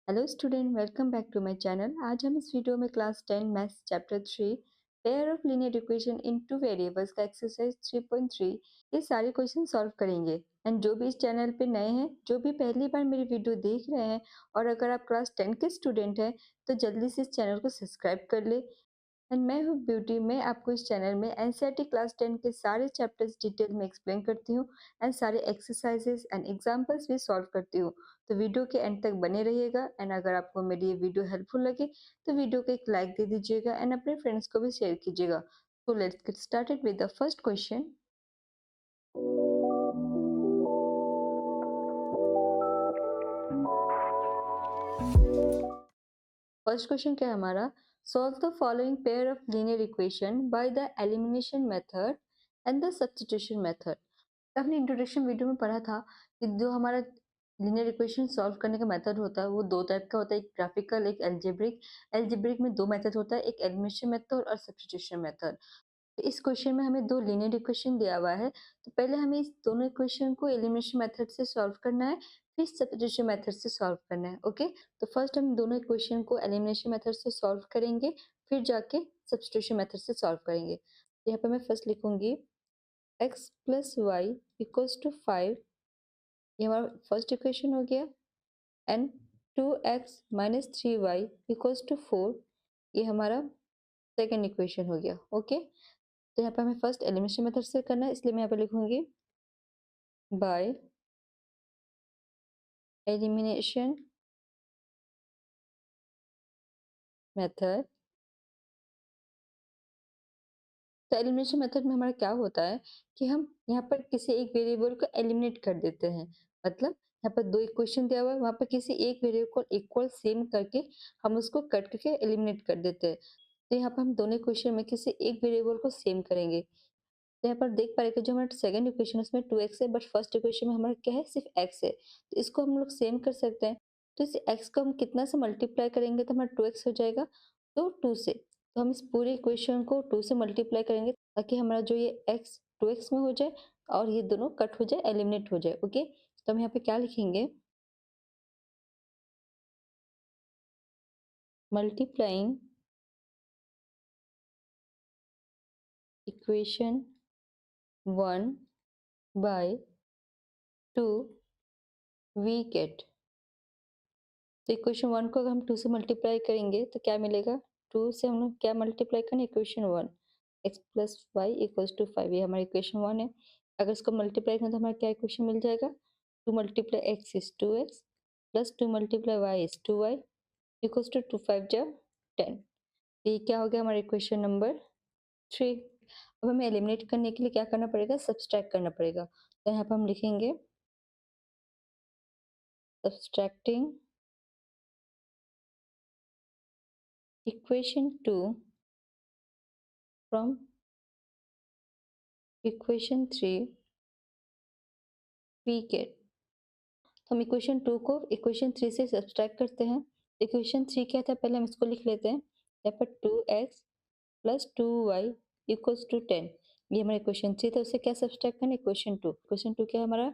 Hello student, welcome back to my channel. आज हम इस वीडियो में class 10 maths chapter 3 pair of linear equation in two variables का exercise 3.3 ये सारे क्वेश्चन सॉल्व करेंगे। एंड जो भी इस चैनल पे नए हैं, जो भी पहली बार मेरी वीडियो देख रहे हैं और अगर आप क्लास 10 के स्टूडेंट हैं तो जल्दी से इस चैनल को सब्सक्राइब कर ले। एंड मैं हूँ ब्यूटी। मैं आपको इस चैनल में एनसीईआरटी क्लास 10 के सारे चैप्टर्स डिटेल में एक्सप्लेन करती हूँ एंड सारे एक्सरसाइजेस एंड एग्जांपल्स भी सॉल्व करती हूँ। तो वीडियो के एंड तक बने रहिएगा। एंड अगर आपको मेरी ये वीडियो हेल्पफुल लगे तो वीडियो को एक लाइक दे दीजिएगा एंड अपने फ्रेंड्स को भी शेयर कीजिएगा। तो let's get started with the first question. First question क्या है हमारा? Solve the following pair of linear equation by the elimination method and the substitution method. हमने इंट्रोडक्शन वीडियो में पढ़ा था कि जो हमारा लीनियर इक्वेशन सॉल्व करने का मेथड होता है वो दो टाइप का होता है, एक ग्राफिकल, एक एल्जेब्रिक। एल्जेब्रिक में दो मेथड होता है, एक एलिमिनेशन मेथड और सब्स्टिट्यूशन मेथड। इस क्वेश्चन में हमें दो लीनियर इक्वेशन दिया हुआ है, तो पहले हमें इस दोनों इक्वेशन को एलिमिनेशन मेथड से सॉल्व करना है, फिर सब्स्टिट्यूशन मेथड से सॉल्व करना है। ओके, तो फर्स्ट हम दोनों इक्वेशन को एलिमिनेशन मेथड से सॉल्व करेंगे, फिर जाके सब्स्टिट्यूशन मेथड से सॉल्व करेंगे। तो यहाँ पे मैं फर्स्ट लिखूंगी x plus y equals to 5। ये हमारा फर्स्ट इक्वेशन हो गया। And 2x minus 3y equals to 4, ये हमारा सेकेंड इक्वेशन हो गया। ओके, तो यहाँ पे हमें फर्स्ट एलिमिनेशन मेथड से करना है, इसलिए मैं यहाँ पे लिखूंगी बाय एलिमिनेशन मेथड। तो एलिमिनेशन मेथड में हमारा क्या होता है कि हम यहाँ पर किसी एक वेरिएबल को एलिमिनेट कर देते हैं। मतलब यहाँ पर दो इक्वेशन दिया हुआ है, वहाँ पर किसी एक वेरिएबल को इक्वल सेम करके हम उसको कट करके एलिमिनेट कर देते हैं। तो यहाँ पर हम दोनों इक्वेशन में किसी एक वेरिएबल को सेम करेंगे। तो यहाँ पर देख पा रहे कि जो हमारा सेकंड इक्वेशन है उसमें 2x है, बट फर्स्ट इक्वेशन में हमारा क्या है, सिर्फ x है। तो इसको हम लोग सेम कर सकते हैं। तो इस x को हम कितना से मल्टीप्लाई करेंगे तो हमारा 2x हो जाएगा, तो 2 से। तो हम इस पूरे इक्वेशन को 2 से मल्टीप्लाई करेंगे ताकि हमारा जो ये x 2x में हो जाए और ये दोनों कट हो जाए, एलिमिनेट हो जाए। ओके, तो हम यहाँ पे क्या लिखेंगे, multiplying equation 1 by 2 we get. तो इक्वेशन 1 को अगर हम 2 से मल्टीप्लाई करेंगे तो क्या मिलेगा, 2 से हम लोग क्या मल्टीप्लाई करें, equation 1 x plus y equals to 5, ये हमारा इक्वेशन 1 है। अगर इसको मल्टीप्लाई करें तो हमारा क्या इक्वेशन मिल जाएगा, 2 multiply x is 2x plus 2 multiply y is 2y equals to 2 5 जा 10। ये क्या हो गया हमारा इक्वेशन नंबर 3। अब हमें एलिमिनेट करने के लिए क्या करना पड़ेगा, सब्सट्रैक्ट करना पड़ेगा। तो यहाँ पर हम लिखेंगे subtracting equation 2 from equation 3 we get. तो हम इक्वेशन 2 को इक्वेशन 3 से सब्सट्रैक्ट करते हैं। इक्वेशन 3 क्या था, पहले हम इसको लिख लेते हैं। यहाँ पर 2x plus 2y equals to 10, ये हमारा इक्वेशन 3 था। उससे क्या सब्सट्रैक्ट करना, इक्वेशन 2 क्या है हमारा,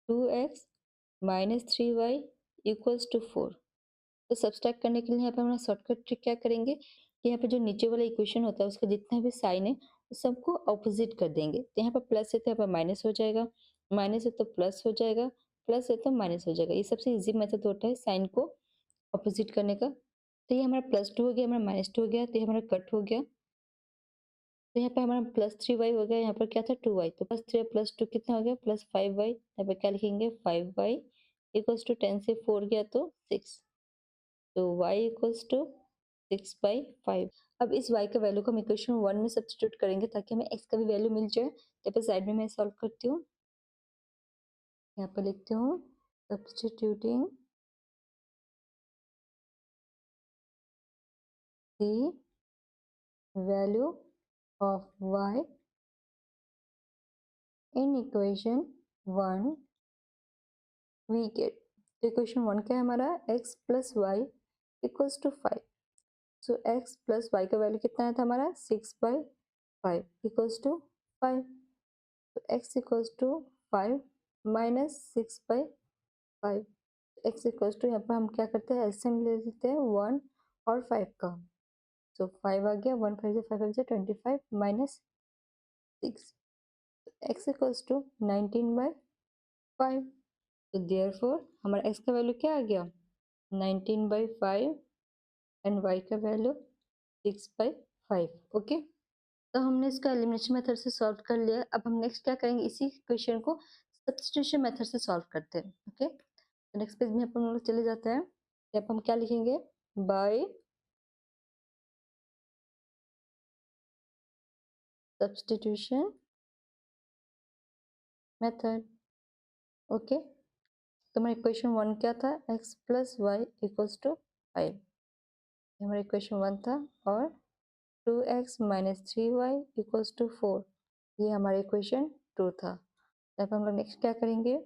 2x minus 3y equals to 4। तो सब्सट्रैक्ट करने के लिए यहाँ पे हमारा शॉर्टकट ट्रिक क्या करेंगे कि यहाँ पे जो नीचे वाला इक्वेशन होता है उसका जितना भी साइन है उस सबको ऑपोजिट कर देंगे। तो यहाँ पर प्लस है तो यहाँ पर माइनस हो जाएगा, माइनस है तो प्लस हो जाएगा, प्लस है तो माइनस हो जाएगा। ये सबसे इजी मेथड होता है साइन को ऑपोजिट करने का। तो ये हमारा +2 हो गया, हमारा -2 हो गया, तो ये हमारा कट हो गया। तो यहाँ पे हमारा +3y हो गया, यहाँ पर क्या था 2y, तो +3 +2 कितना हो गया, +5y। यहाँ पे क्या लिखेंगे, 5y इक्वल्स टू 10 से 4 गया तो 6, तो y इक्वल्स टू 6/5। अब इस y का वैल्यू को हम इक्वेशन 1 में सब्स्टिट्यूट करेंगे ताकि हमें x का भी वैल्यू मिल जाए। तो यहाँ पे साइड में मैं सॉल्व करती हूँ, यहाँ पर लिखती हूँ substituting the value of y in equation 1 we get. तो इक्वेशन 1 क्या है हमारा, x plus y equals to 5। So x plus y का वैल्यू कितना आया था हमारा, 6/5 इक्वल्स टू 5। तो x equals to 5 minus 6/5। x equals to यहाँ पर हम क्या करते हैं, एलसीएम ले लेते हैं 1 और 5 का। सो 5 आ गया, 1 5 5 25 माइनस 6, x इक्वल्स टू 19/5। तो देयरफॉर हमारा x का वैल्यू क्या आ गया, 19/5 एंड y का वैल्यू 6/5। ओके, तो हमने इसका एलिमिनेशन मेथड से सॉल्व कर लिया। अब हम नेक्स्ट क्या करेंगे, इसी क्वेश्चन को सब्स्टिट्यूशन मेथड से सॉल्व करते हैं। ओके, तो नेक्स्ट पेज में अपन लोग चले जाते हैं। यहाँ पर हम क्या लिखेंगे, बाय सब्स्टिट्यूशन मेथड। ओके, तो हमारा इक्वेशन 1 क्या था, x plus y equals to 5, हमारा इक्वेशन 1 था। और 2x minus 3y equals to 4, ये हमारा इक्वेशन 2 था। तब हम लोग नेक्स्ट क्या करेंगे,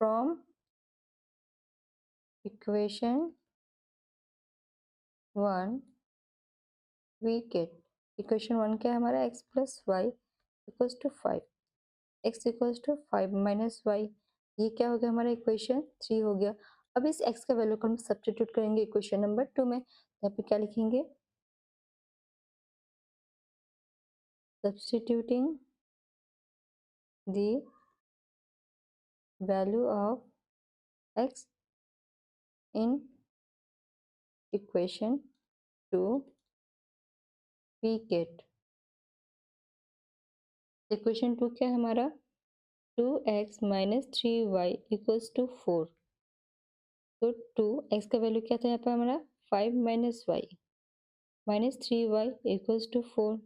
from equation 1 we get, equation 1 क्या है हमारा, x plus y equals to 5, x equals to 5 minus y, ये क्या हो गया हमारा इक्वेशन 3 हो गया। अब इस x का वैल्यू को हम सब्स्टिट्यूट करेंगे इक्वेशन नंबर 2 में। यहाँ पे क्या लिखेंगे, substituting the value of x in equation 2 we get, equation 2 क्या है हमारा, 2x minus 3y equals to 4। तो 2x का वैल्यू क्या था यहाँ पर हमारा, 5 minus y minus 3y equals to 4।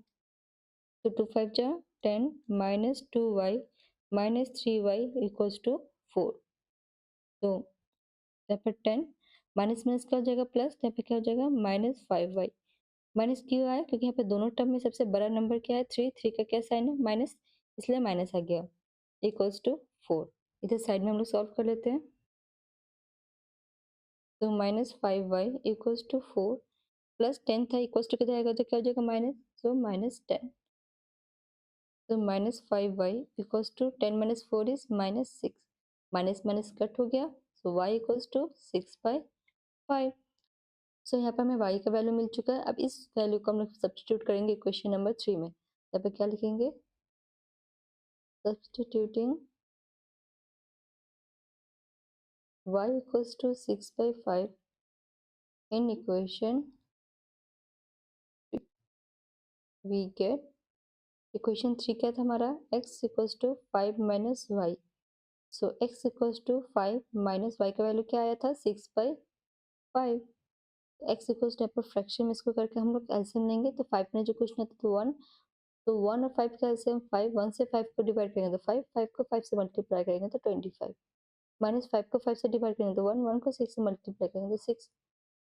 तो 2 5 जा 10 minus 2y minus 3y equals to 4। तो यहाँ पर 10 माइनस माइनस क्या हो जाएगा प्लस, यहाँ पे क्या हो जाएगा माइनस 5y। माइनस क्यों आया, क्योंकि यहाँ पे दोनों टर्म में सबसे बड़ा नंबर क्या है, 3, 3 का क्या साइन है, माइनस, इसलिए माइनस आ गया, इक्वल्स टू 4। इधर साइड में हम लोग सॉल्व कर लेते हैं। तो minus 5y equals to 4 plus 10 था, इक्वल्स टू किधर आएगा तो क्या हो जाएगा माइनस, सो माइनस 10। तो minus 5y equals to 10 minus 4 is minus 6, minus minus cut हो गया, so y equals to 6/5। So यहाँ पर हमें y का वैल्यू मिल चुका है। अब इस वैल्यू को हम लोग सब्स्टिट्यूट करेंगे इक्वेशन नंबर 3 में। यहाँ पे क्या लिखेंगे, substituting y equals to 6/5 in equation we get, equation 3 क्या था हमारा, x equals to 5 minus y. So x equals to 5 minus y का वैल्यू क्या आया था, 6/5। x इक्वल्स टू, यहाँ पर फ्रैक्शन में इसको करके हम लोग एलसीएम लेंगे, तो 5 में जो क्वेश्चन आता तो 1, तो 1 और 5 का एलसीएम 5, 1 से 5 को डिवाइड करेंगे तो 5, 5 को 5 से मल्टीप्लाई करेंगे तो 25, माइनस 5 को 5 से डिवाइड करेंगे तो 1, 1 को 6 से मल्टीप्लाई करेंगे तो 6।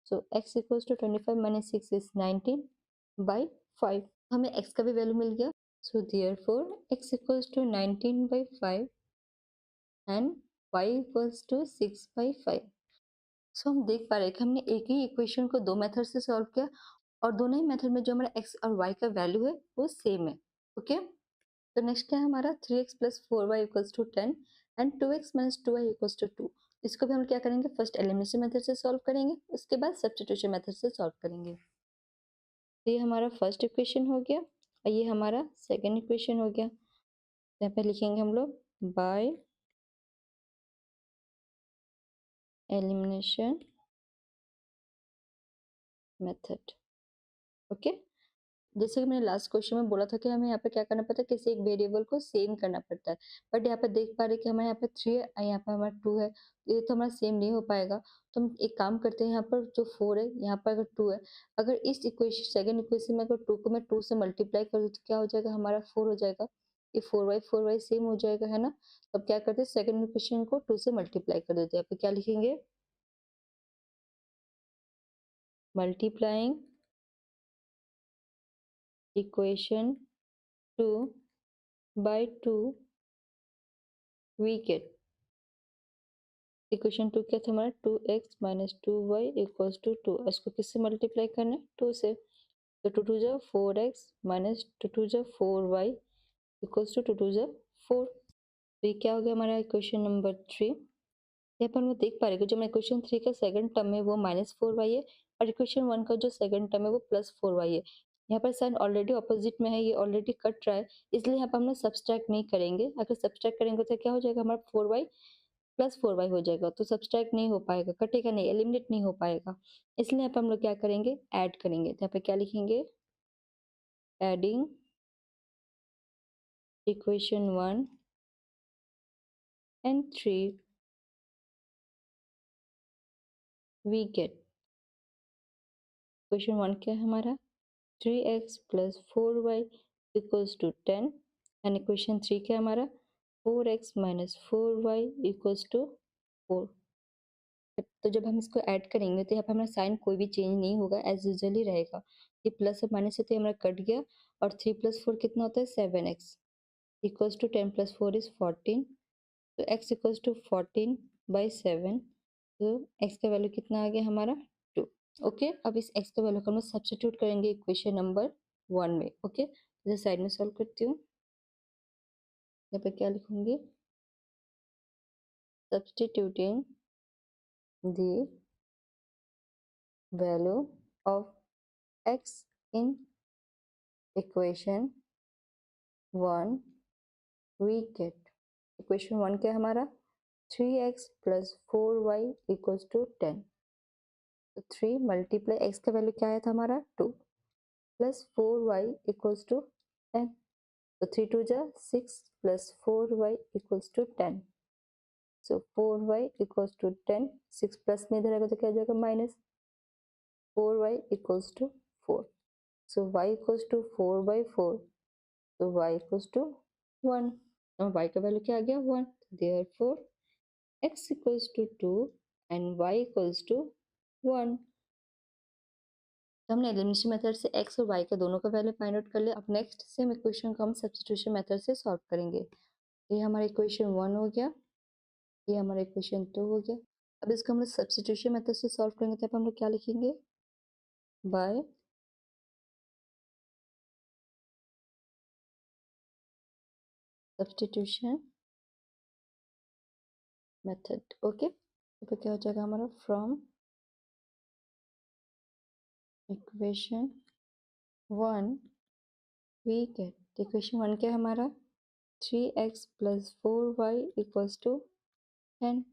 So x equals to 25 minus 6 is 19/5। हमें x का भी वैल्यू मिल गया। So therefore x equals to 19/5 and y equals to 6/5। So हम देख पा रहे हैं कि हमने एक ही इक्वेशन को दो मेथड से सॉल्व किया और दोनों ही मेथड में जो हमारा x और y का वैल्यू है वो सेम है। ओके, तो नेक्स्ट क्या है हमारा, 3x plus 4y equals to 10 and 2x minus 2y equals to 2। इसको भी हम क्या करेंगे, फर्स्ट एलिमिनेशन मेथड से सॉल्व करेंगे, उसके बाद सब्स्टिट्यूशन मेथड से सॉल्व करेंगे। तो ये हमारा फर्स्ट इक्वेशन हो गया और ये हमारा सेकेंड इक्वेशन हो गया। यहाँ पे लिखेंगे हम लोग बाय एलिमिनेशन मेथड। ओके, जैसे कि मैंने लास्ट क्वेश्चन में बोला था कि हमें यहाँ पे क्या करना पड़ता है, किसी एक वेरिएबल को सेम करना पड़ता है। बट यहाँ पे देख पा रहे हैं कि हमारे यहाँ पे 3 है, यहाँ पे हमारा 2 है, ये तो हमारा सेम नहीं हो पाएगा। तो हम एक काम करते हैं, यहाँ पर जो 4 है, यहाँ पर अगर 2 है, अगर इस इक्वेशन सेकेंड इक्वेशन में अगर 2 को मैं 2 से मल्टीप्लाई कर दूँ तो क्या हो जाएगा, हमारा 4 हो जाएगा। ये 4y सेम हो जाएगा, है ना। तब क्या करते हैं, सेकेंड इक्वेशन को 2 से मल्टीप्लाई कर देते हैं। यहाँ पे क्या लिखेंगे, multiplying equation 2 by 2 we get, equation 2 क्या था हमारा, 2x minus 2y equals to 2। इसको किससे मल्टीप्लाई करना है, 2 से। तो 2 2 जा 4x माइनस 2 2 जा 4y इक्वल्स टू 2 2 जा 4। तो ये क्या हो गया हमारा इक्वेशन नंबर 3। यहाँ पर हम लोग देख पा रहे हैं कि जो मैं इक्वेशन 3 का सेकंड टर्म है वो -4y है और इक्वेशन 1 का जो सेकंड टर्म है वो +4y है। यहाँ पर साइन ऑलरेडी ऑपोजिट में है, ये ऑलरेडी कट रहा है, इसलिए यहाँ पर हम लोग सब्सट्रैक्ट नहीं करेंगे। अगर सब्सट्रैक्ट करेंगे तो क्या हो जाएगा, हमारा 4y प्लस 4y हो जाएगा, तो सब्सट्रैक्ट नहीं हो पाएगा, कटेगा नहीं, एलिमिनेट नहीं हो पाएगा। इसलिए यहाँ पर हम लोग क्या करेंगे, ऐड करेंगे। तो यहाँ पे क्या लिखेंगे, adding equation 1 and 3 we get, equation 1 क्या है हमारा, 3x plus 4y equals to 10 and equation 3 क्या है हमारा, 4x minus 4y equals to 4। तो जब हम इसको ऐड करेंगे तो यहाँ पर हमारा साइन कोई भी चेंज नहीं होगा, एज यूजुअली रहेगा। ये प्लस और माइनस से तो हमारा कट गया, और 3 + 4 कितना होता है, 7x इक्वल्स टू 10 + 4 इज 14। तो x इक्वल्स टू 14/7। तो x का वैल्यू कितना आ गया हमारा, 2। ओके, अब इस x का वैल्यू को हम सब्स्टिट्यूट करेंगे इक्वेशन नंबर 1 में। ओके, तो साइड में सॉल्व करती हूँ। यहाँ पे क्या लिखूंगी, substituting the value of x in equation 1 we get, equation 1 क्या है हमारा, 3x plus 4y equals to 10। तो 3 मल्टीप्लाई x का वैल्यू क्या आया था हमारा, 2 प्लस 4y इक्वल्स टू 10। तो 3 2 जा 6 plus 4y equals to 10। So 4y equals to 10, 6 plus में इधर आएगा तो क्या हो जाएगा, minus 4y equals to 4। So y equals to 4/4, तो y इक्वल्स टू 1, और y का वैल्यू क्या आ गया, 1। Therefore x equals to 2 and y equals to 1। तो हमने एलिमिनेशन मेथड से x और y के दोनों का वैल्यू फाइंड आउट कर लिया। अब नेक्स्ट सेम इक्वेशन को हम सब्स्टिट्यूशन मेथड से सॉल्व करेंगे। ये हमारा इक्वेशन 1 हो गया, ये हमारा इक्वेशन 2 हो गया। अब इसको हम लोग सब्स्टिट्यूशन मेथड से सॉल्व करेंगे, तब हम लोग क्या लिखेंगे, बाय सब्स्टिट्यूशन मेथड। ओके, तो क्या हो जाएगा हमारा, from equation 1 we get, equation 1 क्या है हमारा, 3x plus 4y equals to 10।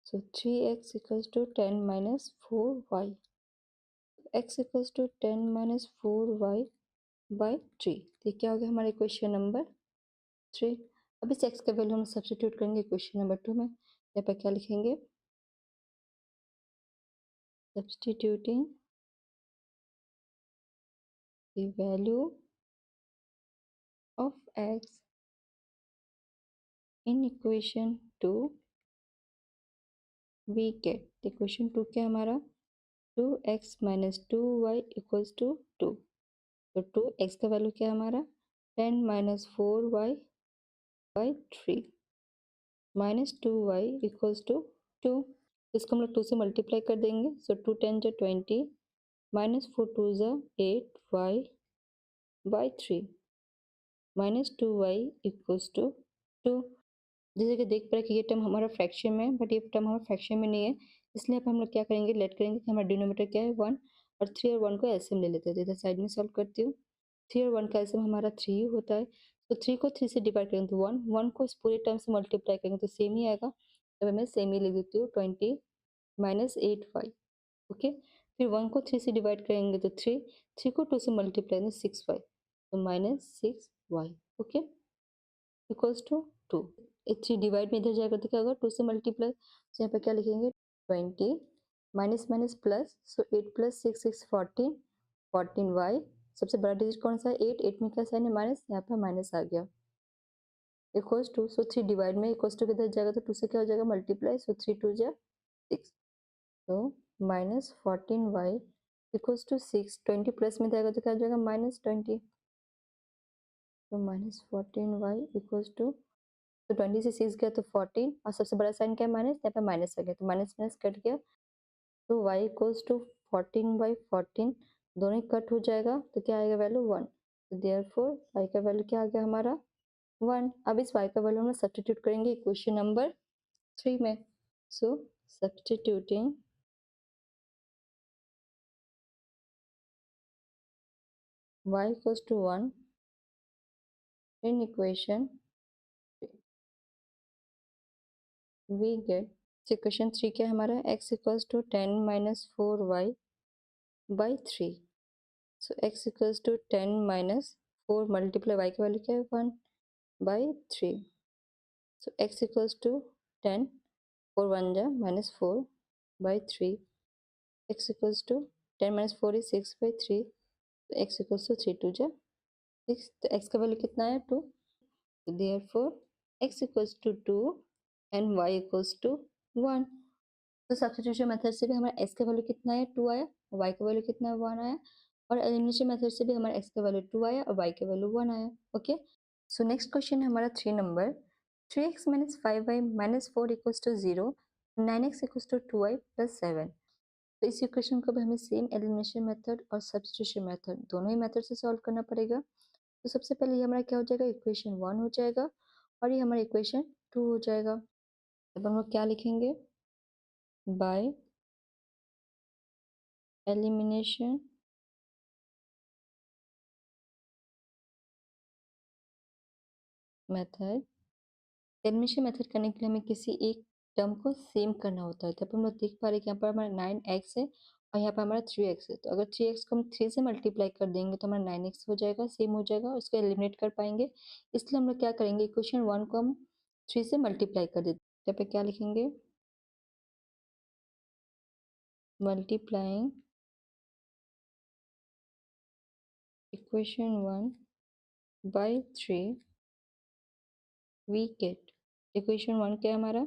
So 3x equals to 10 minus 4y. x equals to 10 minus 4y by 3। ये क्या हो गया हमारा इक्वेशन नंबर 3। अब इस x का वैल्यू हम सब्स्टिट्यूट करेंगे इक्वेशन नंबर 2 में। यहाँ पर क्या लिखेंगे, substituting the value of x in equation 2 we get, equation 2 क्या हमारा, 2x minus 2y equals to 2। तो 2x का वैल्यू क्या है हमारा, 10 minus 4y by 3 minus 2y equals to 2। इसको हम लोग 2 से मल्टीप्लाई कर देंगे। सो 2 10 जा 20 minus 4 2 जा 8y by 3 minus 2y equals to 2। जैसे कि देख पा रहे कि ये टर्म हमारा फ्रैक्शन में है, बट ये टर्म हमारा फ्रैक्शन में नहीं है, इसलिए अब हम लोग क्या करेंगे, लेट करेंगे कि हमारा डिनोमीटर क्या है 1, और 3 और 1 को एलसीएम ले लेते हैं। तो इधर साइड में सॉल्व करती हूँ। 3 और 1 का एलसीएम हमारा 3 होता है, तो 3 को 3 से डिवाइड करेंगे तो 1, 1 को इस पूरे टर्म से मल्टीप्लाई करेंगे तो सेम ही आएगा। तो मैं सेम ही लिख देती हूँ, 20 माइनस 8y। ओके, फिर 1 को 3 से डिवाइड करेंगे तो 3, 3 को 2 से मल्टीप्लाई करेंगे 6y, तो minus 6y। Okay, equals to 2। 3 divide में इधर जाएगा तो क्या होगा, 2 से मल्टीप्लाई, तो यहाँ पे क्या लिखेंगे, 20 माइनस माइनस प्लस, सो 8 प्लस 6 6 14, 14y। सबसे बड़ा डिजिट कौन सा है, 8, 8 में क्या साइन है, माइनस, यहाँ पर माइनस आ गया, इक्वल्स टू, सो 3 डिवाइड में इक्वल्स टू किधर जाएगा तो 2 से क्या हो जाएगा, मल्टीप्लाई, सो 3 2 जा 6, तो minus 14y equals to 6। 20 plus में जाएगा तो क्या हो जाएगा, माइनस 20, तो माइनस 14y इक्वल्स टू, तो 20 से 6 गया तो 14, और सबसे बड़ा साइन क्या है, माइनस, यहाँ पे माइनस आ गया, तो माइनस माइनस कट गया, तो y इक्वल्स टू 14/14, दोनों ही कट हो जाएगा, तो क्या आएगा वैल्यू 1। तो देयरफॉर y का वैल्यू क्या आ गया हमारा, 1। अब इस y का वैल्यू हम सब्स्टिट्यूट करेंगे इक्वेशन नंबर 3 में। So substituting y equals to 1 in equation we get, so equation 3 क्या है हमारा, x equals to 10 minus 4y by 3. So x equals to 10 minus 4 multiply y की वैल्यू क्या है 1 by 3. So x equals to 10, 4 1 जा minus 4 by 3. x equals to 10 minus 4 is 6 by 3. So x equals to 3 2 जा 6. तो x का value कितना है 2. Therefore x equals to 2 and y equals to 1. तो सब्स्टिट्यूशन मेथड से भी हमारा x का वैल्यू कितना है 2 आया, y का वैल्यू कितना है 1 आया, और एलिमिनेशन मेथड से भी हमारा x का वैल्यू 2 आया और y का वैल्यू 1 आया. ओके, सो नेक्स्ट क्वेश्चन है हमारा 3 number. 3x minus 5y minus 4 equals to 0, 9x equals to 2y plus 7. तो इस इक्वेशन को भी हमें सेम एलिमिनेशन मेथड और सब्स्टिट्यूशन मेथड दोनों ही मेथड से सॉल्व करना पड़ेगा. तो सबसे पहले ये हमारा क्या हो जाएगा, इक्वेशन 1 हो जाएगा और ये हमारा इक्वेशन 2 हो जाएगा. अब हम लोग क्या लिखेंगे, by elimination method. Elimination method करने के लिए हमें किसी एक टर्म को सेम करना होता है. तो हम लोग देख पा रहे हैं कि यहाँ पर हमारा 9x है और यहाँ पर हमारा 3x है. तो अगर 3x को हम 3 से मल्टीप्लाई कर देंगे तो हमारा 9x हो जाएगा, सेम हो जाएगा, और इसको एलिमिनेट कर पाएंगे. इसलिए हम लोग क्या करेंगे, इक्वेशन 1 को हम 3 से मल्टीप्लाई कर देते हैं. यहाँ पे क्या लिखेंगे, multiplying equation 1 by 3 we get, equation 1 क्या है हमारा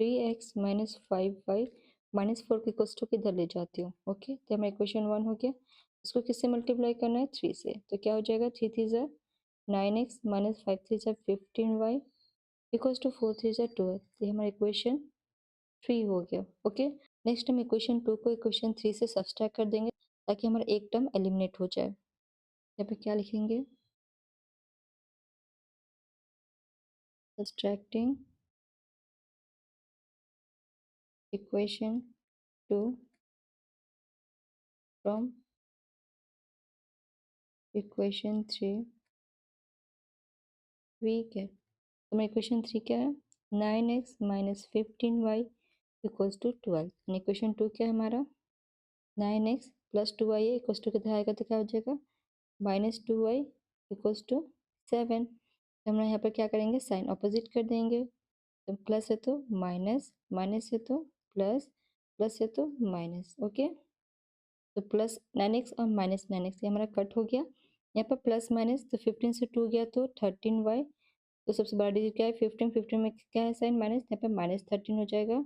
3x minus 5y minus 4 को इक्वल्स टू किधर ले जाती हूँ. ओके, तो हमारा इक्वेशन 1 हो गया. इसको किससे मल्टीप्लाई करना है 3 से. तो क्या हो जाएगा 3 3 ज़ा 9x minus 5 3 ज़ा 15y इक्वल्स टू 4 3 ज़ा 12. तो हमारा इक्वेशन 3 हो गया. ओके, नेक्स्ट हम इक्वेशन 2 को इक्वेशन 3 से सब्सट्रैक्ट कर देंगे ताकि हमारा एक टर्म एलिमिनेट हो जाए. यहाँ पे क्या लिखेंगे, subtracting equation 2 from equation 3 we get. तो हमारा इक्वेशन 3 क्या है, 9x minus 15y equals to 12. And equation 2 क्या है हमारा, 9x प्लस 2y है इक्वल्स टू कितना आएगा, तो क्या हो जाएगा माइनस 2y इक्वल्स टू 7. तो हम लोग यहाँ पर क्या करेंगे, साइन अपोजिट कर देंगे. तो प्लस है तो माइनस, माइनस है तो प्लस, प्लस है तो माइनस. ओके, तो प्लस 9x और माइनस 9x ये हमारा कट हो गया. यहाँ पर प्लस माइनस, तो 15 से 2 गया तो 13y. तो सबसे बड़ा डिजिट क्या है 15, 15 में क्या है साइन माइनस, यहाँ पे माइनस 13 हो जाएगा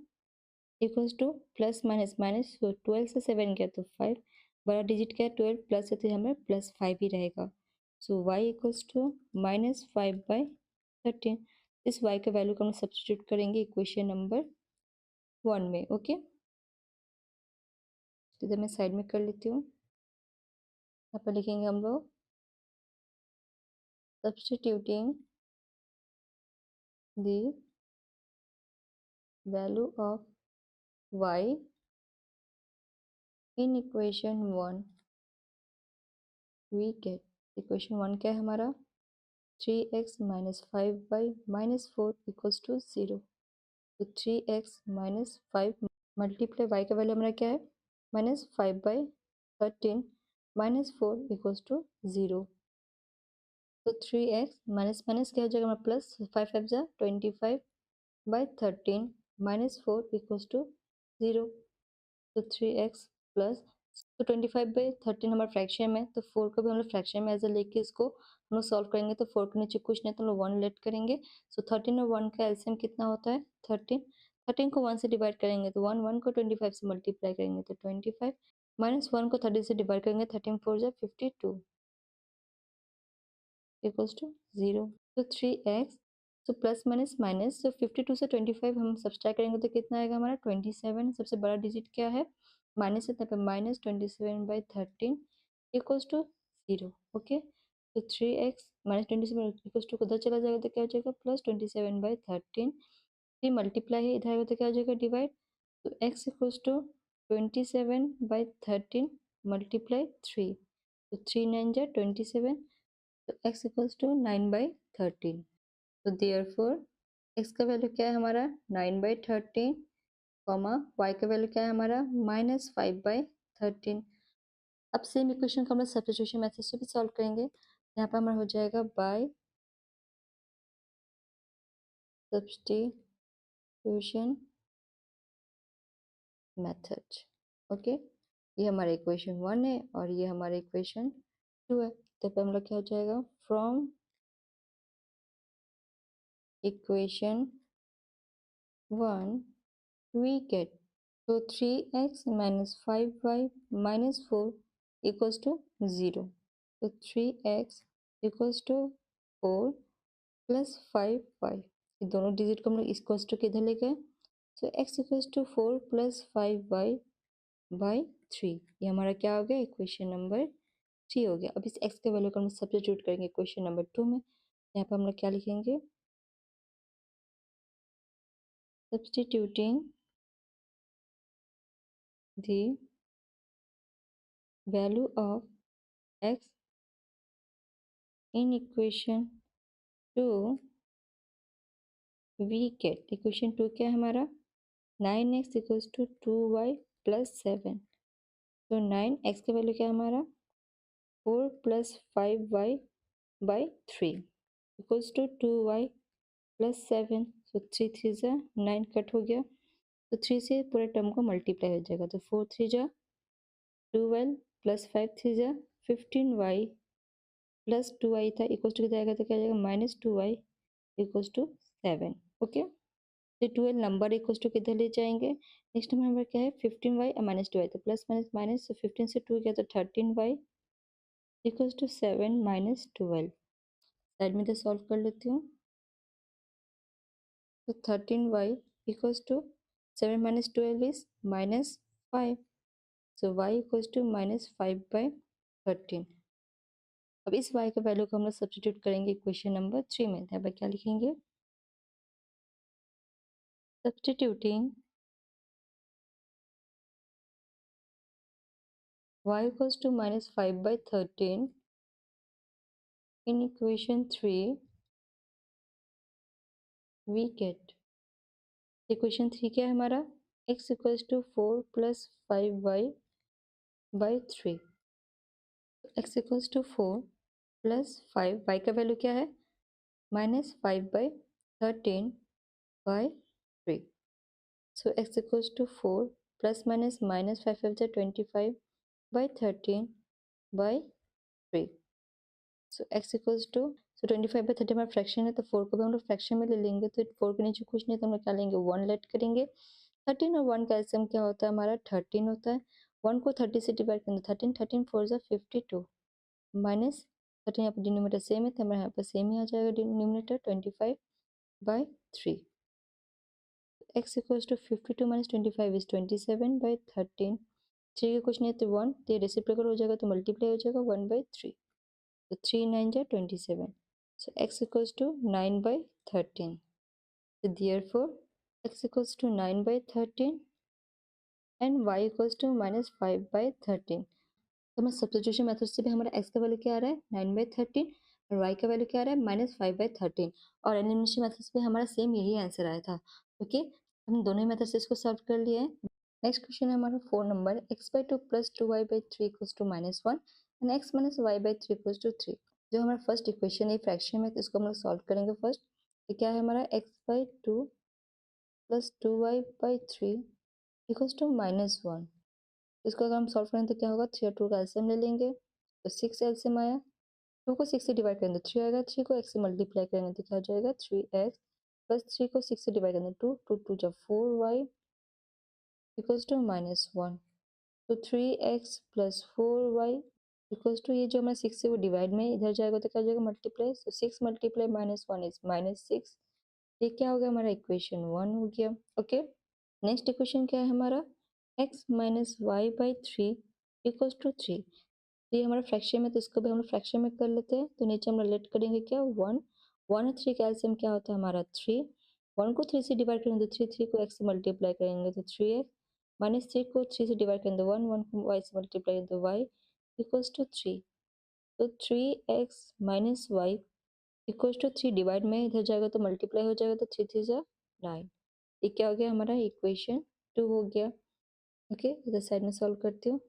equals to plus minus minus. तो 12 से 7 गया तो 5, बड़ा डिजिट क्या है 12 प्लस है तो हमें प्लस 5 ही रहेगा. So y equals to minus 5 by 13. इस y का वैल्यू को हम सब्सटीट्यूट करेंगे इक्वेशन नंबर 1 में. ओके, तो इधर मैं साइड में कर लेती हूँ. यहाँ पर लिखेंगे हम लोग substituting the value of y in equation 1 we get, equation 1 क्या है हमारा 3x minus 5y minus 4 equals to 0. तो 3x माइनस 5 मल्टीप्लाई y का वैल्यू हमारा क्या है minus 5 by 13 minus 4 equals to 0. तो 3x माइनस माइनस क्या हो जाएगा हमारा प्लस, 5 5 जा 25 बाई 13 माइनस 4 इक्वल्स टू 0. तो 3x प्लस, तो 25 बाई 13 हमारा फ्रैक्शन में, तो 4 को भी हम लोग फ्रैक्शन में एज ए लेके इसको हम लोग सॉल्व करेंगे. तो 4 के नीचे कुछ नहीं तो हम लोग 1 लेट करेंगे. सो 13 और 1 का एलसीएम कितना होता है 13. 13 को 1 से डिवाइड करेंगे तो 1 1 को 25 से मल्टीप्लाई करेंगे तो 25 माइनस 1 को 30 से डिवाइड करेंगे 13 4 जा 52 इक्वल्स टू 0. तो 3x, तो प्लस माइनस माइनस, तो 52 से 25 हम सब्सट्रैक्ट करेंगे तो कितना आएगा हमारा 27. सबसे बड़ा डिजिट क्या है माइनस है, तब पे minus 27 by 13 equals to 0. Okay, तो 3x माइनस 27 इक्वल्स टू उधर चला जाएगा तो क्या हो जाएगा प्लस 27 बाई 13 3 मल्टीप्लाई है, इधर आएगा तो क्या हो जाएगा डिवाइड, तो x इक्वल्स टू 27/13 मल्टीप्लाई 3, तो 3 9 जा 27, तो x इक्वल्स टू 9/13। तो देयरफॉर x का वैल्यू क्या है हमारा 9/13, कॉमा y का वैल्यू क्या है हमारा -5/13। अब सेम इक्वेशन को हम लोग सब्स्टिट्यूशन मेथड से भी सॉल्व करेंगे। यहाँ पर हमारा हो जाएगा बाय सब्स्टिट्यूशन मेथड। ओके, ये हमारा इक्वेशन 1 है और ये हमारा इक्वेशन 2 है। तो पे हम लोग क्या हो जाएगा, फ्रॉम इक्वेशन 1 वी गेट, तो 3x minus 5y minus 4 equals to 0. तो 3x equals to 4 plus 5y, ये दोनों डिजिट को हम लोग इक्वल्स टू किधर ले गए, so x equals to 4 plus 5y by 3, ये हमारा क्या हो गया, इक्वेशन नंबर 3 हो गया। अब इस x के वैल्यू को हम सब्स्टिट्यूट करेंगे इक्वेशन नंबर 2 में। यहाँ पर हम लोग क्या लिखेंगे, substituting the value of x in equation 2 we get, equation 2 क्या है हमारा 9x equals to 2y plus 7, तो 9x का वैल्यू क्या है हमारा 4 plus 5y by 3 equals to 2y plus 7, तो 3 3 जा 9 कट हो गया, तो 3 से पूरे टर्म को मल्टीप्लाई हो जाएगा, तो 4 3 जा 12 प्लस 5 3 जा 15y प्लस 2y था इक्वल्स टू कितना आएगा, तो क्या जाएगा -2y इक्वल्स टू 7। ओके, तो 12 नंबर इक्वल्स टू किधर ले जाएंगे, नेक्स्ट नंबर क्या है 15y और -2y, तो प्लस माइनस माइनस, तो 15 से 2 गया तो 13y equals to 7 minus 12। Side में तो सॉल्व कर लेती हूँ, तो 13y equals to 7 minus 12 is -5, so y equals to -5/13। अब इस y का वैल्यू को हम लोग सब्स्टिट्यूट करेंगे इक्वेशन नंबर 3 में। यहाँ पर क्या लिखेंगे, substituting y equals to -5/13 in equation 3 we get, equation 3 क्या है हमारा x equals to 4 plus 5y by 3, x equals to 4 plus 5, y का वैल्यू क्या है -5/13 by 3, so x equals to 4 plus minus -5 5 is 25/13 by 3, so x equals to, so 25/30 हमारा fraction है, तो 4 को भी हम लोग फ्रैक्शन में ले लेंगे, तो 4 के नीचे कुछ नहीं, तो हम लोग क्या लेंगे 1 लेट करेंगे। 13 और 1 का एल्सियम क्या होता है हमारा 13 होता है, 1 को 30 से डिवाइड करेंगे 13 13 4 जा 52 माइनस 13, यहाँ पर डिनोमिनेटर सेम है तो हमारे यहाँ पर सेम ही आ जाएगा denominator 25/3, x equals to 52 minus 25 is 27/13, 3 के कुछ नहीं है तो 1, तो ये रेसिप्रोकल हो जाएगा तो मल्टीप्लाई हो जाएगा 1/3, so 3 9 जा 27, so x equals to 9/13, so therefore x equals to 9/13 and y equals to -5/13। तो हमें सब्स्टिट्यूशन मेथड से भी हमारा x का वैल्यू क्या आ रहा है 9/13 और y का वैल्यू क्या आ रहा है -5/13, और एलिमिनेशन मेथड से भी हमारा सेम यही आंसर आया था। ओके, हम दोनों ही मेथड से इसको सॉल्व कर लिए हैं। नेक्स्ट क्वेश्चन है हमारा 4 number, x/2 plus 2y/3 equals to -1 and x minus y/3 equals to 3। जो हमारा फर्स्ट इक्वेशन है फ्रैक्शन में, तो इसको हम लोग सॉल्व करेंगे फर्स्ट। ये क्या है हमारा x/2 plus 2y/3 equals to -1, इसको अगर हम सॉल्व करें तो क्या होगा 3 और 2 का एलसीएम ले लेंगे, तो 6 एलसीएम आया, 2 को 6 से डिवाइड करेंगे तो 3 आएगा, 3 को x से मल्टीप्लाई करेंगे तो क्या हो जाएगा 3x प्लस 3 को 6 से डिवाइड करेंगे 2 2 2 जब 4y इक्वल्स टू -1, तो 3x plus 4y equals to, ये जो हमारा 6 से वो डिवाइड में इधर जाएगा तो क्या हो जाएगा मल्टीप्लाई, तो 6 मल्टीप्लाई -1 इज -6, ये क्या हो गया हमारा इक्वेशन 1 हो गया। ओके, नेक्स्ट इक्वेशन क्या है हमारा x minus y by 3 equals to 3, ये हमारा फ्रैक्शन में, तो इसको भी हम लोग फ्रैक्शन में कर लेते हैं, तो नीचे हम लोग लेट करेंगे क्या 1 1 और 3 का एलसीएम क्या होता है हमारा 3, 1 को 3 से डिवाइड करेंगे तो 3 को x से मल्टीप्लाई करेंगे तो 3x, -3 को 3 से डिवाइड करेंगे तो 1 को y से मल्टीप्लाई करेंगे तो y इक्वल्स टू 3। तो 3x minus y equals to 3 divide में इधर जाएगा तो मल्टीप्लाई हो जाएगा तो 3 3 जा 9। ये क्या हो गया हमारा इक्वेशन 2 हो गया। ओके, इधर साइड में सॉल्व करती हूँ।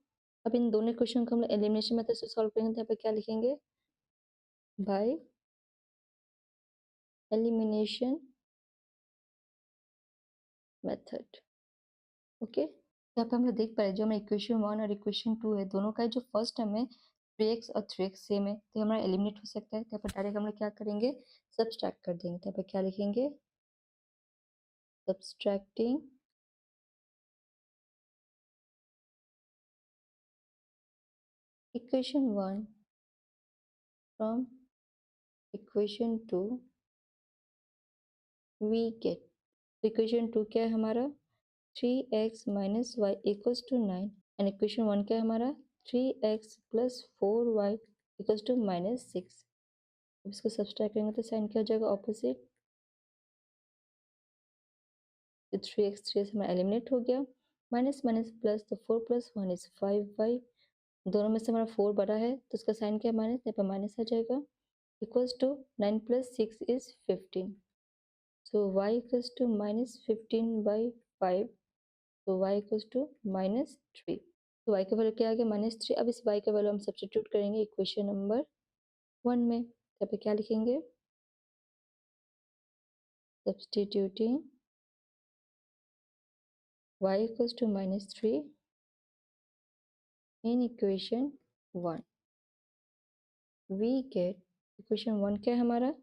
अब इन दोनों क्वेश्चन को हम लोग एलिमिनेशन मेथड से सॉल्व करेंगे तो यहाँ पे क्या लिखेंगे, बाय एलिमिनेशन मेथड। ओके, यहाँ पे हम लोग देख पा रहे हैं जो हमारा इक्वेशन 1 और इक्वेशन 2 है, दोनों का जो फर्स्ट टर्म है 3x और 3x सेम है तो हमारा एलिमिनेट हो सकता है। तो यहाँ पर डायरेक्ट हम लोग क्या करेंगे, सब्सट्रैक्ट कर देंगे। तो यहाँ पे क्या लिखेंगे, subtracting equation 1 from equation 2 we get. Equation 2 क्या है हमारा, 3x minus y equals to 9 and equation 1 क्या है हमारा, 3x plus 4y equals to -6। अब इसको सब्सट्रैक्ट करेंगे तो साइन क्या हो जाएगा, ऑपोजिट। तो 3x 3x हमारा एलिमिनेट हो गया, माइनस माइनस प्लस, तो 4 प्लस 1 इज 5y। दोनों में से हमारा 4 बड़ा है तो उसका साइन क्या है, माइनस, यहाँ पर माइनस आ जाएगा, equals to 9 plus 6 is 15। So y equals to -15/5, तो y इक्वल्स टू -3। तो y का वैल्यू क्या आ गया, -3। अब इस y का वैल्यू हम सब्स्टिट्यूट करेंगे इक्वेशन नंबर 1 में। यहाँ पे क्या लिखेंगे, substituting y equals to -3 in equation 1 we get, equation 1 क्या है हमारा,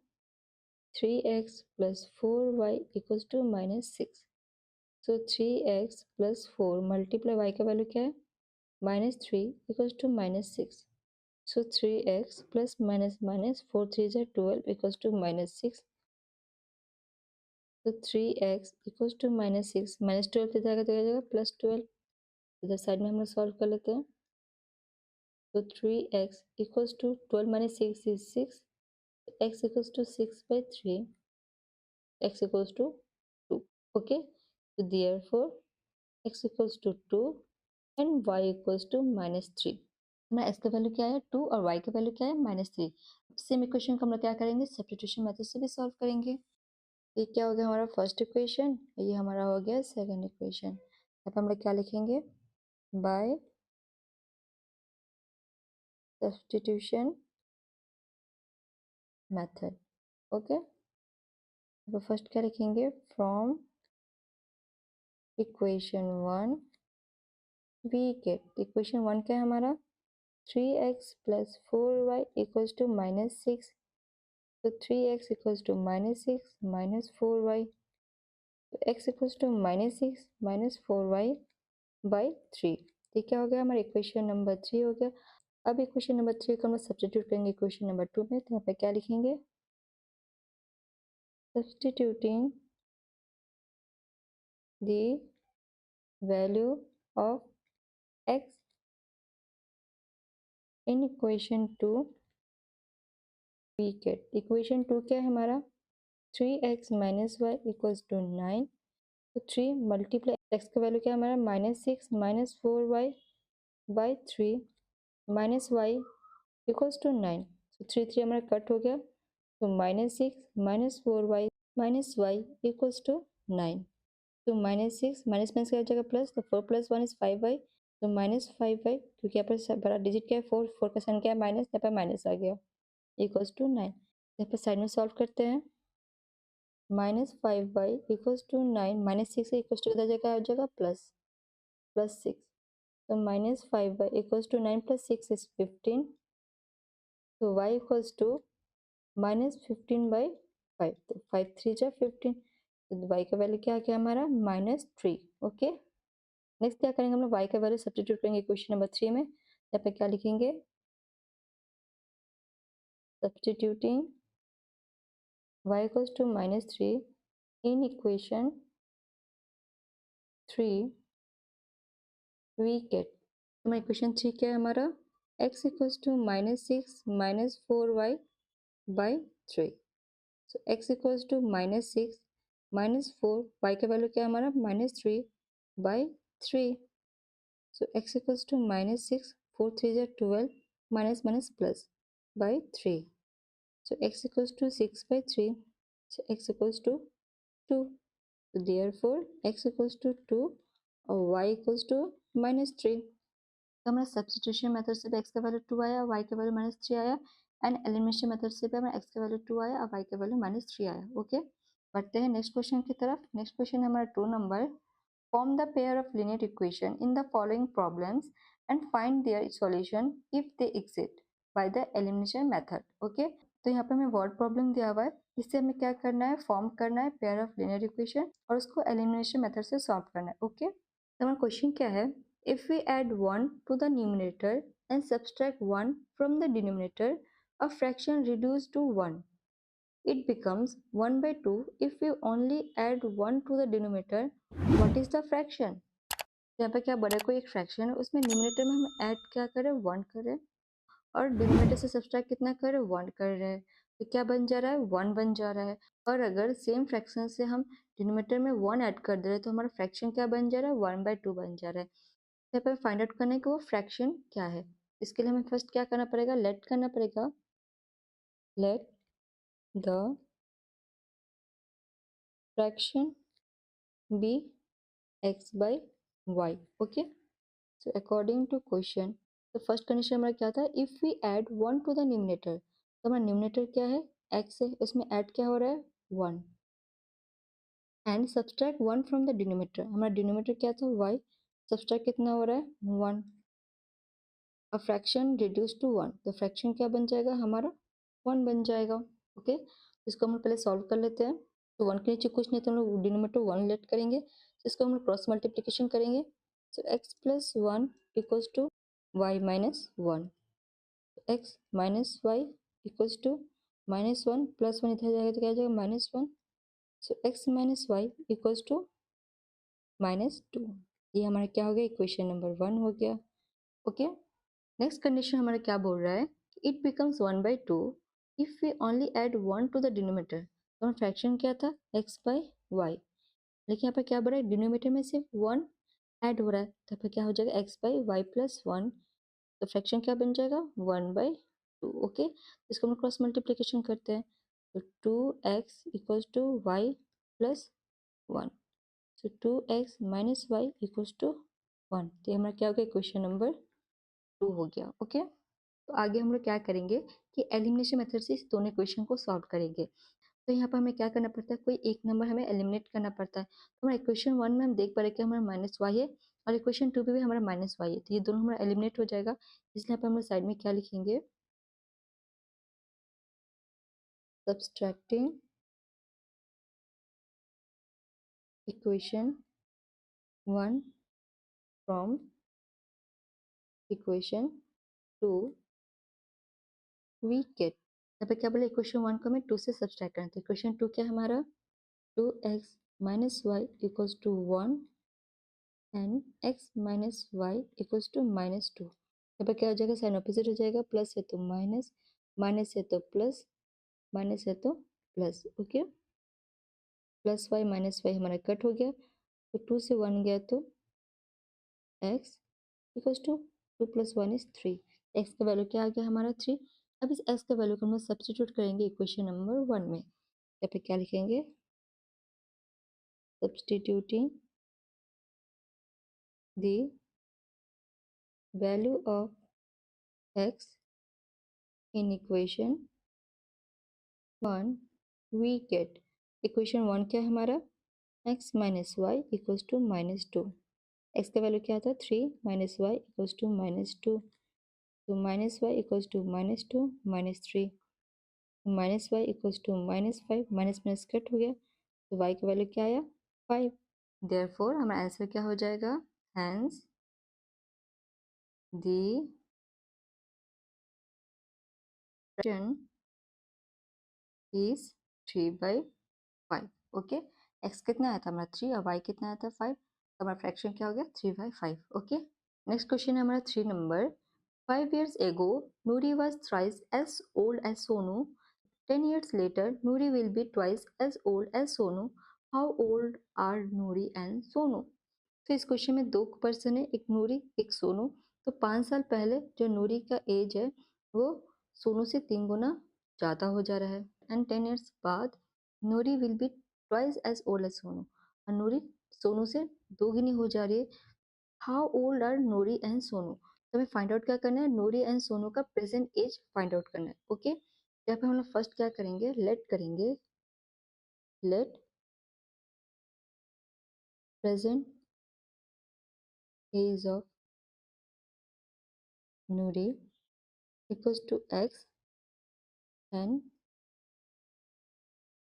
3x plus 4y equals to -6। So 3x plus 4 multiply y का वैल्यू क्या है, -3 equals to -6। So 3x plus minus minus 4 3 is 12 equals to -6. So 3x equals to -6, -12 इधर आएगा तो आ जाएगा +12। इधर साइड में हम लोग सॉल्व कर लेते हैं। तो 3x equals to 12 minus 6 is 6, x equals to 6/3, x equals to 2. Okay, so therefore x equals to 2 and y equals to -3। हमारा x का वैल्यू क्या है 2 और y का वैल्यू क्या है -3। सेम इक्वेशन को हम लोग क्या करेंगे, सब्स्टिट्यूशन मेथड से भी सॉल्व करेंगे। ये क्या हो गया हमारा फर्स्ट इक्वेशन, ये हमारा हो गया सेकंड इक्वेशन। यहाँ पे हम लोग क्या लिखेंगे, बाय सब्स्टिट्यूशन मेथड। ओके, तो फर्स्ट क्या लिखेंगे, from equation 1 we get, equation 1 क्या है हमारा, 3x plus 4y equals to -6। तो 3x equals to -6 minus 4y, तो x equals to -6 minus 4y/3। ये क्या हो गया हमारा इक्वेशन नंबर 3 हो गया। अब इक्वेशन नंबर 3 को हम सब्स्टिट्यूट करेंगे इक्वेशन नंबर 2 में। तो यहाँ पे क्या लिखेंगे, substituting the value of x in equation 2 we get, equation 2 क्या है हमारा, 3x minus y equals to 9। तो 3 मल्टीप्लाई x का वैल्यू क्या है हमारा, -6 minus 4y/3 minus y equals to 9। तो 3 3 हमारा कट हो गया, तो -6 minus 4y minus y equals to 9। तो -6 माइनस माइनस क्या हो जाएगा प्लस, तो 4 प्लस 1 इज 5y, तो -5y, क्योंकि यहाँ पर बड़ा डिजिट क्या है 4, 4 का साइन क्या है माइनस, यहाँ पर माइनस आ गया, इक्वल्स टू 9। यहाँ पर साइड में सॉल्व करते हैं, -5y equals to 9, -6 equals to इधर जगह हो जाएगा +6। तो -5y equals to 9 plus 6 is 15। तो y इक्वल्स टू -15/5, तो 5 3 जा 15। तो y का वैल्यू क्या आ गया हमारा, -3। ओके, नेक्स्ट क्या करेंगे हम लोग, y का वैल्यू सब्स्टिट्यूट करेंगे इक्वेशन नंबर 3 में। यहाँ पे क्या लिखेंगे, substituting y equals to -3 in equation 3 we get, हमारा इक्वेशन 3 क्या है हमारा, x equals to -6 minus 4y/3। So x equals to -6 -4, y का वैल्यू क्या है हमारा -3/3. So x equals to -6, 4 3 are 12, minus minus plus by 3. So x equals to 6/3. So x equals to 2. So therefore x equals to 2 और y equals to -3. तो हमारा substitution method से भी x का वैल्यू 2 आया, y का वैल्यू -3 आया, and elimination method से भी हमारा x का वैल्यू 2 आया और y का वैल्यू -3 आया. ओके, बढ़ते हैं नेक्स्ट क्वेश्चन की तरफ. नेक्स्ट क्वेश्चन है हमारा 2 number. Form the pair of linear equation in the following problems and find their solution if they exist by the elimination method. Okay, तो यहाँ पे हमें वर्ड प्रॉब्लम दिया हुआ है, इससे हमें क्या करना है, फॉर्म करना है पेयर ऑफ लिनियर इक्वेशन और उसको एलिमिनेशन मेथड से सॉल्व करना है. ओके, तो हमारा क्वेश्चन क्या है, if we add 1 to the numerator and subtract 1 from the denominator, a fraction reduced to 1. It becomes 1/2 if we only add 1 to the denominator. What is the fraction? यहाँ पे क्या बड़ा कोई एक फ्रैक्शन है, उसमें न्यूमरेटर में हम ऐड क्या करें, 1 करें, और डिनोमिनेटर से सब्सट्रैक्ट कितना करें, 1 कर रहे हैं, तो क्या बन जा रहा है, 1 बन जा रहा है. और अगर सेम फ्रैक्शन से हम डिनोमिनेटर में 1 ऐड कर दे रहे हैं तो हमारा फ्रैक्शन क्या बन जा रहा है, 1/2 बन जा रहा है. यहाँ पे फाइंड आउट करना है कि वो फ्रैक्शन क्या है. इसके लिए हमें फर्स्ट क्या करना पड़ेगा, लेट करना पड़ेगा, let the fraction be x/y. Okay, so according to question, तो फर्स्ट कंडीशन हमारा क्या था, if we add 1 to the numerator, तो हमारा न्यूमरेटर क्या है, x है, उसमें ऐड क्या हो रहा है, 1, and subtract 1 from the denominator, हमारा डिनोमिनेटर क्या था, y, सब्सट्रैक्ट कितना हो रहा है, 1, अ फ्रैक्शन रिड्यूस टू 1, तो फ्रैक्शन क्या बन जाएगा हमारा, 1 बन जाएगा. ओके, इसको हम पहले सॉल्व कर लेते हैं. तो 1 के नीचे कुछ नहीं, तो हम लोग डिनोमिनेटर 1 लेट करेंगे, तो इसको हम लोग क्रॉस मल्टीप्लिकेशन करेंगे. So x plus 1 equals to y minus 1, x minus y equals to -1 plus 1 इधर जाएगा तो क्या आ जाएगा, -1. So x minus y equals to -2. ये हमारा क्या हो गया, इक्वेशन नंबर 1 हो गया. ओके, नेक्स्ट कंडीशन हमारा क्या बोल रहा है, it becomes 1/2 if we only add 1 to the denominator. तो हमारा फ्रैक्शन क्या था, x/y, लेकिन यहाँ पर क्या बोल रहा है, डिनोमिनेटर में सिर्फ 1 ऐड हो रहा है, तो फिर क्या हो जाएगा, x/y प्लस 1, तो फ्रैक्शन क्या बन जाएगा, 1/2. ओके, इसको हम क्रॉस मल्टीप्लिकेशन करते हैं, तो 2x equals to y plus 1, so 2x minus y equals to 1. तो ये हमारा क्या हो गया, क्वेश्चन नंबर 2 हो गया. ओके, तो आगे हम लोग क्या करेंगे कि एलिमिनेशन मेथड से इस दोनों इक्वेशन को सॉल्व करेंगे. तो यहाँ पर हमें क्या करना पड़ता है, कोई एक नंबर हमें एलिमिनेट करना पड़ता है. तो हमारा इक्वेशन 1 में हम देख पा रहे कि हमारा -y है, और इक्वेशन 2 में भी हमारा -y है, तो ये दोनों हमारा एलिमिनेट हो जाएगा. इसलिए यहाँ पर हम लोग साइड में क्या लिखेंगे, subtracting equation 1 from equation 2 we get. यहाँ पे क्या बोले, इक्वेशन 1 को हमें 2 से सब्सट्रैक्ट करना है, तो इक्वेशन 2 क्या है हमारा, 2x minus y equals to 1 and x minus y equals to -2. यहाँ पे क्या हो जाएगा, साइन ऑपोजिट हो जाएगा, प्लस है तो माइनस, माइनस है तो प्लस, माइनस है तो plus. Okay, plus y minus y हमारा कट हो गया, तो 2 से 1 गया तो x equals to 2 plus 1 is 3. x का वैल्यू क्या आ गया हमारा 3. अब इस x का वैल्यू को हम लोग सब्सटीट्यूट करेंगे इक्वेशन नंबर 1 में. यहाँ पे क्या लिखेंगे, substituting the value of x in equation 1 we get, equation 1 क्या है हमारा, x minus y equals to -2. x का वैल्यू क्या था, 3 माइनस वाई इक्वल्स टू -2, तो minus y equals to -2 -3, minus y equals to -5, minus minus cut हो गया, तो y का वैल्यू क्या आया, 5. देयरफॉर हमारा आंसर क्या हो जाएगा, hence the fraction is 3/5. Okay, x कितना आया था हमारा 3 और y कितना आया था 5, तो हमारा फ्रैक्शन क्या हो गया, 3/5. ओके, नेक्स्ट क्वेश्चन है हमारा 3 number. 5 years ago Nuri was thrice as old as Sonu. 10 years later Nuri will be twice as old as Sonu. How old are Noori and Sonu. तो इस क्वेश्चन में दो पर्सन है, एक नूरी एक सोनू। तो 5 साल पहले जो नूरी का एज है वो सोनू से 3 गुना ज़्यादा हो जा रहा है। एंड 10 years बाद Noori will be twice as old as Sonu, और नूरी सोनू से 2 गुनी हो जा रही है। How old are Noori and Sonu. तो हमें फाइंड आउट क्या करना है, नूरी एंड सोनू का प्रेजेंट एज फाइंड आउट करना है। ओके, यहाँ पे हम लोग फर्स्ट क्या करेंगे, लेट करेंगे, let present age of Noori equals to x and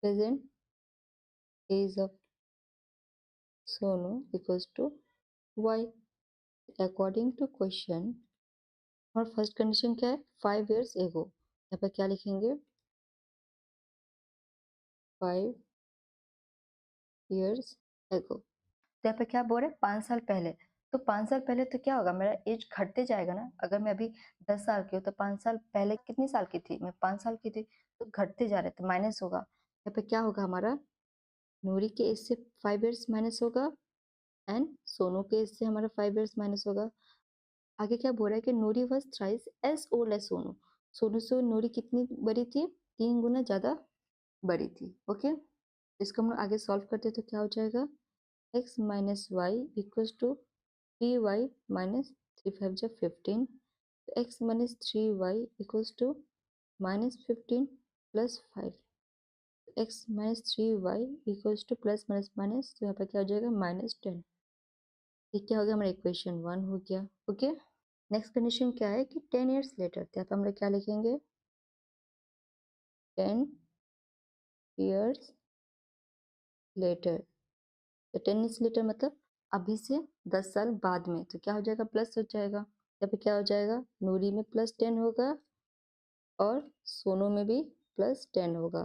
present age of Sonu equals to y according to question। और फर्स्ट कंडीशन क्या है, 5 years ago। यहाँ पर क्या लिखेंगे, 5 years ago। तो यहाँ पे क्या बोल रहे हैं, 5 साल पहले। तो 5 साल पहले तो क्या होगा, मेरा एज घटते जाएगा ना। अगर मैं अभी 10 साल की हूँ तो 5 साल पहले कितनी साल की थी, मैं 5 साल की थी, तो घटते जा रहे तो माइनस होगा। यहाँ पे क्या होगा हमारा, नूरी के एज से 5 years माइनस होगा एंड सोनू के एज से हमारा 5 years माइनस होगा। आगे क्या बोल रहा है कि Noori was thrice as old as Sonu. Sonu से नूरी कितनी बड़ी थी, 3 गुना ज़्यादा बड़ी थी। ओके, इसको हम लोग आगे सॉल्व करते तो क्या हो जाएगा, x minus y equals to 3y minus 3 5 जा 15। तो x minus 3y equals to -15 plus 5। x minus 3y equals to plus minus minus, तो यहाँ पर क्या हो जाएगा -10। ये क्या हो गया, हमारा इक्वेशन 1 हो गया। ओके, नेक्स्ट कंडीशन क्या है कि 10 years लेटर, तो यहाँ पर हम लोग क्या लिखेंगे, 10 years लेटर। तो 10 years लेटर मतलब अभी से 10 साल बाद में, तो क्या हो जाएगा, प्लस हो जाएगा। यहाँ पे क्या हो जाएगा, नूरी में +10 होगा और सोनू में भी +10 होगा।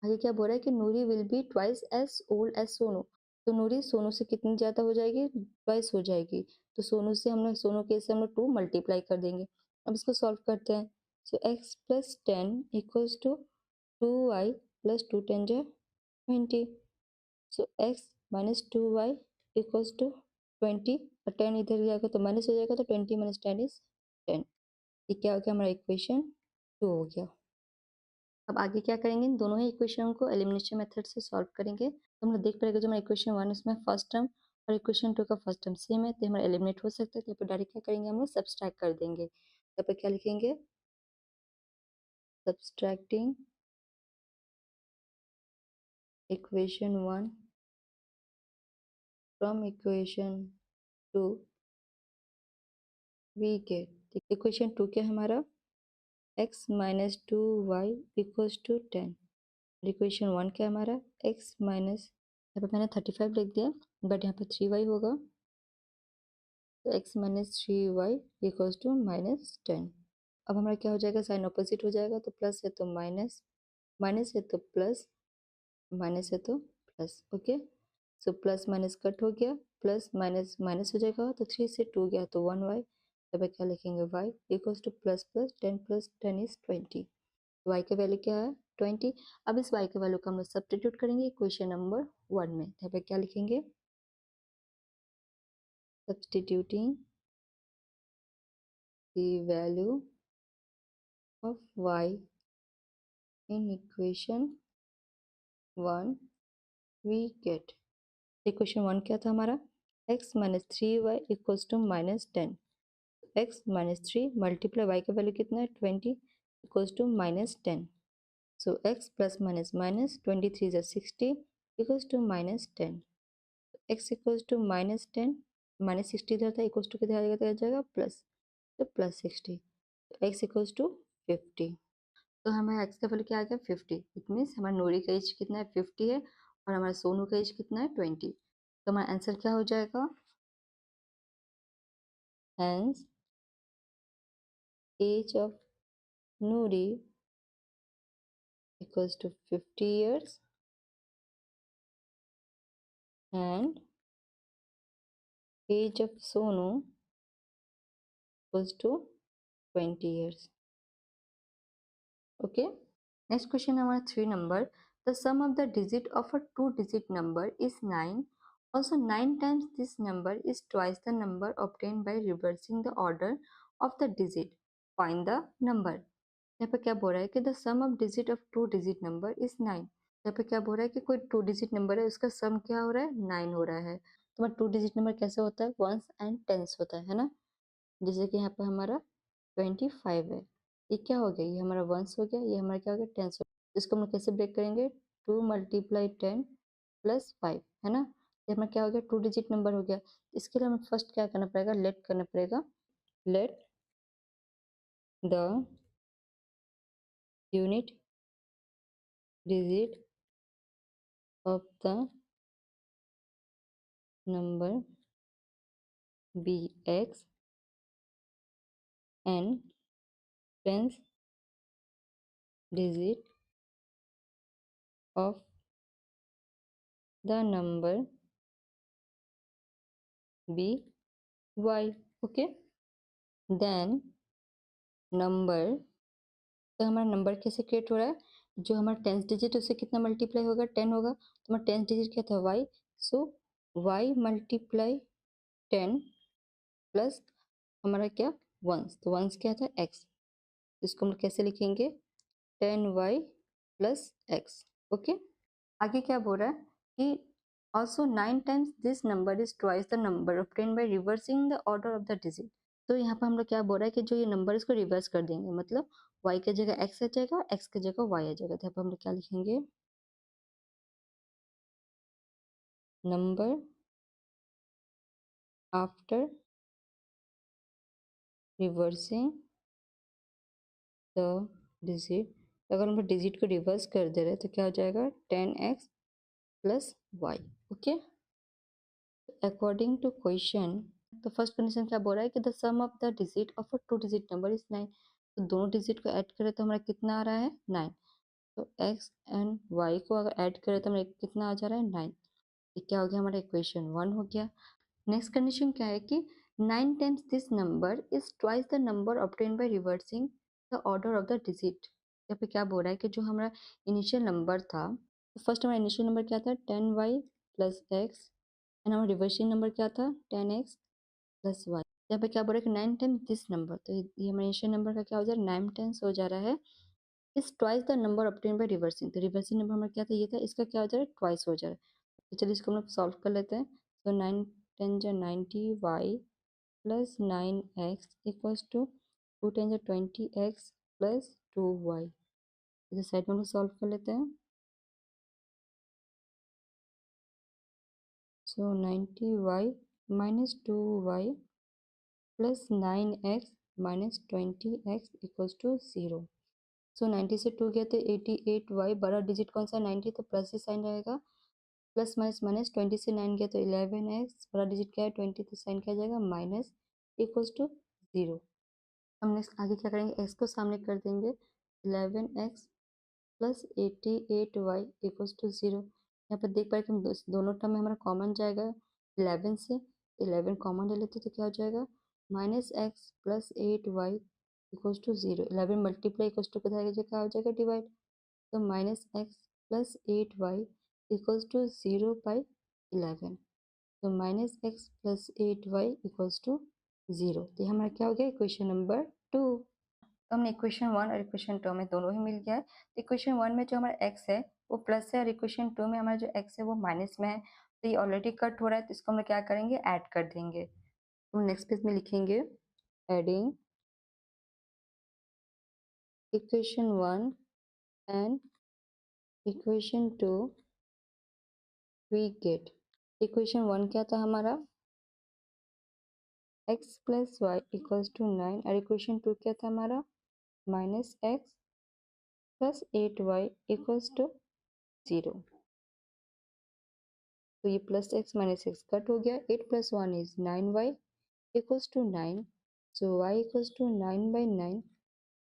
आगे क्या बोल रहा है कि Noori will be twice as old as Sonu. तो नूरी सोनू से कितनी ज़्यादा हो जाएगी, ट्वाइस हो जाएगी। तो सोनू से हम लोग, सोनू के से हम लोग 2 मल्टीप्लाई कर देंगे। अब इसको सॉल्व करते हैं। सो x + 10 इक्वल्स टू 2y + 2 10 जा 20। So x minus 2y equals to 20, और 10 इधर जाएगा तो माइनस हो जाएगा, तो 20 माइनस 10 इज 10। ये क्या हो गया, हमारा इक्वेशन 2 हो गया। अब आगे क्या करेंगे, इन दोनों ही इक्वेशन को एलिमिनेशन मेथड से सॉल्व करेंगे। तो हम लोग देख पाएंगे जो हमारा इक्वेशन 1 उसमें फर्स्ट टर्म और इक्वेशन 2 का फर्स्ट टर्म सेम है, तो हमारा एलिमिनेट हो सकता है। तो यहाँ पर डायरेक्ट क्या करेंगे, हम लोग सब्सट्रैक्ट कर देंगे। यहाँ पर क्या लिखेंगे, subtracting equation 1 from equation 2 we get. Equation 2 क्या है हमारा, x minus 2y equals to 10। Equation 1 क्या है हमारा, x माइनस, यहाँ पे मैंने 35 लिख दिया, बट यहाँ पे 3y होगा। तो x minus 3y equals to -10। अब हमारा क्या हो जाएगा, साइन ऑपोजिट हो जाएगा। तो प्लस है तो माइनस, माइनस है तो प्लस, माइनस है तो plus. Okay, so plus minus cut हो गया, प्लस माइनस माइनस हो जाएगा। तो 3 से 2 गया तो 1y। तब क्या लिखेंगे, y equals to plus plus 10 + 10 is 20। y का वैल्यू क्या है, 20। अब इस y के वैल्यू को हम लोग सब्स्टिट्यूट करेंगे इक्वेशन नंबर 1 में। यहाँ पे क्या लिखेंगे, substituting the value of y in equation 1 we get. Equation 1 क्या था हमारा, x minus 3y equals to -10। x minus 3 multiply y का वैल्यू कितना है, 20 equals to -10। So x plus minus minus 23 is 60 equals to -10। x equals to -10, -60 इधर था, equals to किधर आ जाएगा, प्लस, तो +60। x equals to 50। तो हमारा x का वैल्यू क्या आ गया, 50। इट मीन्स हमारा नूरी का एज कितना है, 50 है, और हमारा सोनू का एज कितना है, 20। तो हमारा आंसर क्या हो जाएगा, hence age of Noori equals to 50 years and age of Sonu equals to 20 years. Okay, next question हमारा 3 number. The sum of the digit of a two-digit number is 9. Also, 9 times this number is twice the number obtained by reversing the order of the digit. Find the number. यहाँ पे क्या बोल रहा है कि the sum of digit of two-digit number is 9. यहाँ पे क्या बोल रहा है कि कोई two-digit number है, उसका sum क्या हो रहा है? 9 हो रहा है. तो two-digit number कैसे होता है? Ones and tens होता है ना? जैसे कि यहाँ पे हमारा 25 है. ये क्या हो गया? ये हमारा वंस हो गया, ये हमारा क्या हो गया? टेंस हो गया. इसको हम कैसे ब्रेक करेंगे? 2 × 10 + 5 है ना. ये हमारा क्या हो गया? टू डिजिट नंबर हो गया. इसके लिए हमें फर्स्ट क्या करना पड़ेगा? लेट करना पड़ेगा. Let the unit digit of the number be x and tens digit of the number be y. Okay, then number. तो हमारा नंबर कैसे क्रिएट हो रहा है? जो हमारा टेंथ डिजिट उससे कितना मल्टीप्लाई होगा? 10 होगा. तो हमारा टेंथ डिजिट क्या था? y. सो y × 10 प्लस हमारा क्या? वंस. तो वंस क्या था? x. इसको हम कैसे लिखेंगे? 10y + x. ओके, आगे क्या बोल रहा है कि also 9 times this number is twice the number obtained by reversing the order of the digit. तो यहाँ पर हम लोग क्या बोल रहा है कि जो ये नंबर इसको रिवर्स कर देंगे, मतलब y की जगह x आ जाएगा, x की जगह y आ जाएगा. तो यहाँ पर हम लोग क्या लिखेंगे? Number after reversing the digit. अगर हम डिजिट को रिवर्स कर दे रहे हैं तो क्या हो जाएगा? 10x + y. Okay, according to question, तो फर्स्ट कंडीशन क्या बोल रहा है कि the sum of the digit of a two digit number is 9. तो दोनों डिजिट को ऐड करें तो हमारा कितना आ रहा है? 9. तो x एंड y को अगर ऐड करें तो हमारा कितना आ जा रहा है? 9. ये क्या हो गया? हमारा इक्वेशन 1 हो गया. नेक्स्ट कंडीशन क्या है कि 9 times this number is twice the number obtain by reversing the order of the digit. यहाँ पे क्या बोल रहा है कि जो हमारा इनिशियल नंबर था, तो फर्स्ट हमारा इनिशियल नंबर क्या था? 10y + x एंड हमारा रिवर्सिंग नंबर क्या था? 10x + y. यहाँ पे क्या बोल रहा है कि 9 टाइम्स दिस नंबर, तो ये हमारे इनिशियल नंबर का क्या हो जा रहा है? 9 टाइम्स हो जा रहा है. इस twice the number obtain by reversing. तो रिवर्सिंग नंबर हमारा क्या था? ये था. इसका क्या हो जा रहा है? ट्वाइस हो जा रहा है. तो चलिए इसको हम लोग सॉल्व कर लेते हैं. तो 9 10 × 90y + 9x equals to 2 10 × 20x + 2y. इसे साइड में हम लोग सॉल्व कर लेते हैं. सो 90y - 2y + 9x - 20x equals to 0. सो 90 से 2 गया तो 88y. बड़ा डिजिट कौन सा? 90. तो प्लस ही साइन रहेगा. Plus minus minus. 20 से 9 गया तो 11x. बड़ा डिजिट क्या है? 20. तो साइन क्या जाएगा? Minus equals to 0. हम नेक्स्ट आगे क्या करेंगे? x को सामने कर देंगे. 11x + 88y equals to 0. यहाँ पर देख पाए कि हम दोनों टर्म में हमारा कॉमन जाएगा 11 से. 11 कॉमन ले लेते तो क्या हो जाएगा? -x + 8y equals to 0. 11 multiply equals to क्या हो जाएगा? डिवाइड. तो -x + 8y इक्वल्स टू 0/11. तो -x + 8y इक्वल्स टू 0. तो ये हमारा क्या हो गया? Equation number 2. तो हमने इक्वेशन 1 और इक्वेशन 2 में दोनों ही मिल गया है. तो इक्वेशन 1 में जो हमारा x है वो प्लस है और इक्वेशन 2 में हमारा जो x है वो माइनस में है. तो ये ऑलरेडी कट हो रहा है, तो इसको हम लोग क्या करेंगे? ऐड कर देंगे. तो नेक्स्ट पेज में लिखेंगे adding equation 1 and equation 2 we get. Equation 1 क्या था हमारा? x + y equals to 9. और इक्वेशन 2 क्या था हमारा? -x + 8y equals to 0. तो ये +x - x कट हो गया. 8 + 1 is 9y equals to 9. So y equals to 9/9.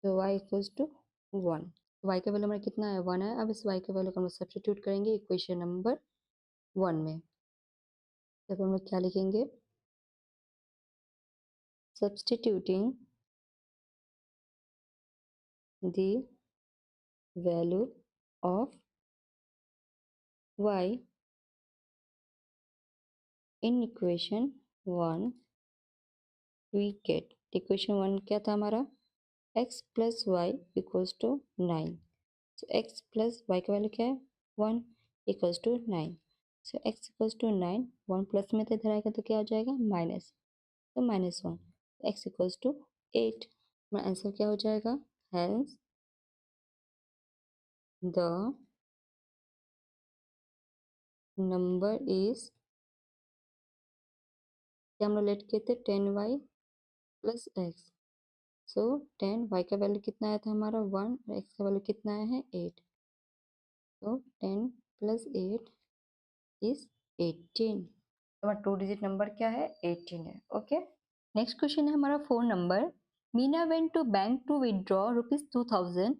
तो y इक्वल्स टू 1. y का वैल्यू हमारा कितना है? 1 है. अब इस y के वैल्यू को हम सब्स्टिट्यूट करेंगे इक्वेशन नंबर 1 में. तब हम लोग क्या लिखेंगे? Substituting the value of y in equation 1 we get, equation 1 क्या था हमारा, x plus y equals to 9. So x plus y का वैल्यू क्या है 1 equals to 9. So x equals to 9, 1 plus में तो इधर आएगा तो क्या हो जाएगा माइनस, तो -1, x equals to 8. हमारा आंसर क्या हो जाएगा, hence the number is, क्या हम लोग लेट किए थे 10y प्लस x. सो 10y का वैल्यू कितना आया था हमारा 1 और x का वैल्यू कितना आया है 8. तो 10 प्लस 8 इज 18. हमारा 2 डिजिट नंबर क्या है 18 है. ओके, नेक्स्ट क्वेश्चन है हमारा 4 number. Meena went to bank to withdraw ₹2000.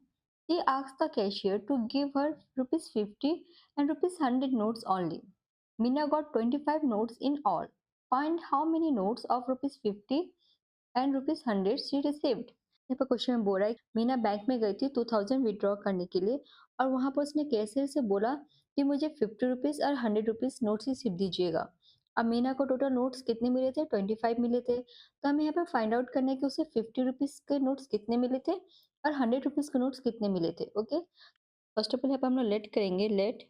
She asked the cashier to give her ₹50 and ₹100 notes only. Meena got 25 notes in all. Find how many notes of ₹50 and ₹100 she received. यहाँ पर question में बोल रहा है Meena bank में गई थी 2000 withdraw करने के लिए और वहां पर उसने कैशियर से बोला कि मुझे ₹50 और ₹100 नोट्स ही सिर्फ दीजिएगा. अब मीना को टोटल नोट्स कितने मिले थे 25 मिले थे. तो हमें यहाँ पर फाइंड आउट करना है कि उसे ₹50 के नोट्स कितने मिले थे और ₹100 के नोट्स कितने मिले थे. ओके, फर्स्ट ऑफ ऑल यहाँ पर हम लोग लेट करेंगे, let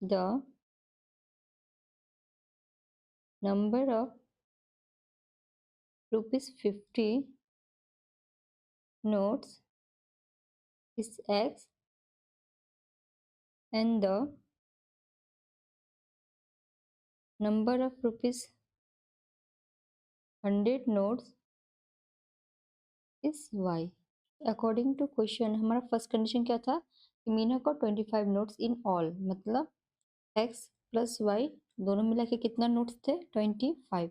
the number of ₹50 notes is x and the number of ₹100 notes is y. According to question हमारा फर्स्ट कंडीशन क्या था कि मीना को 25 नोट्स इन ऑल, मतलब x प्लस y दोनों मिला के कितना नोट्स थे 25.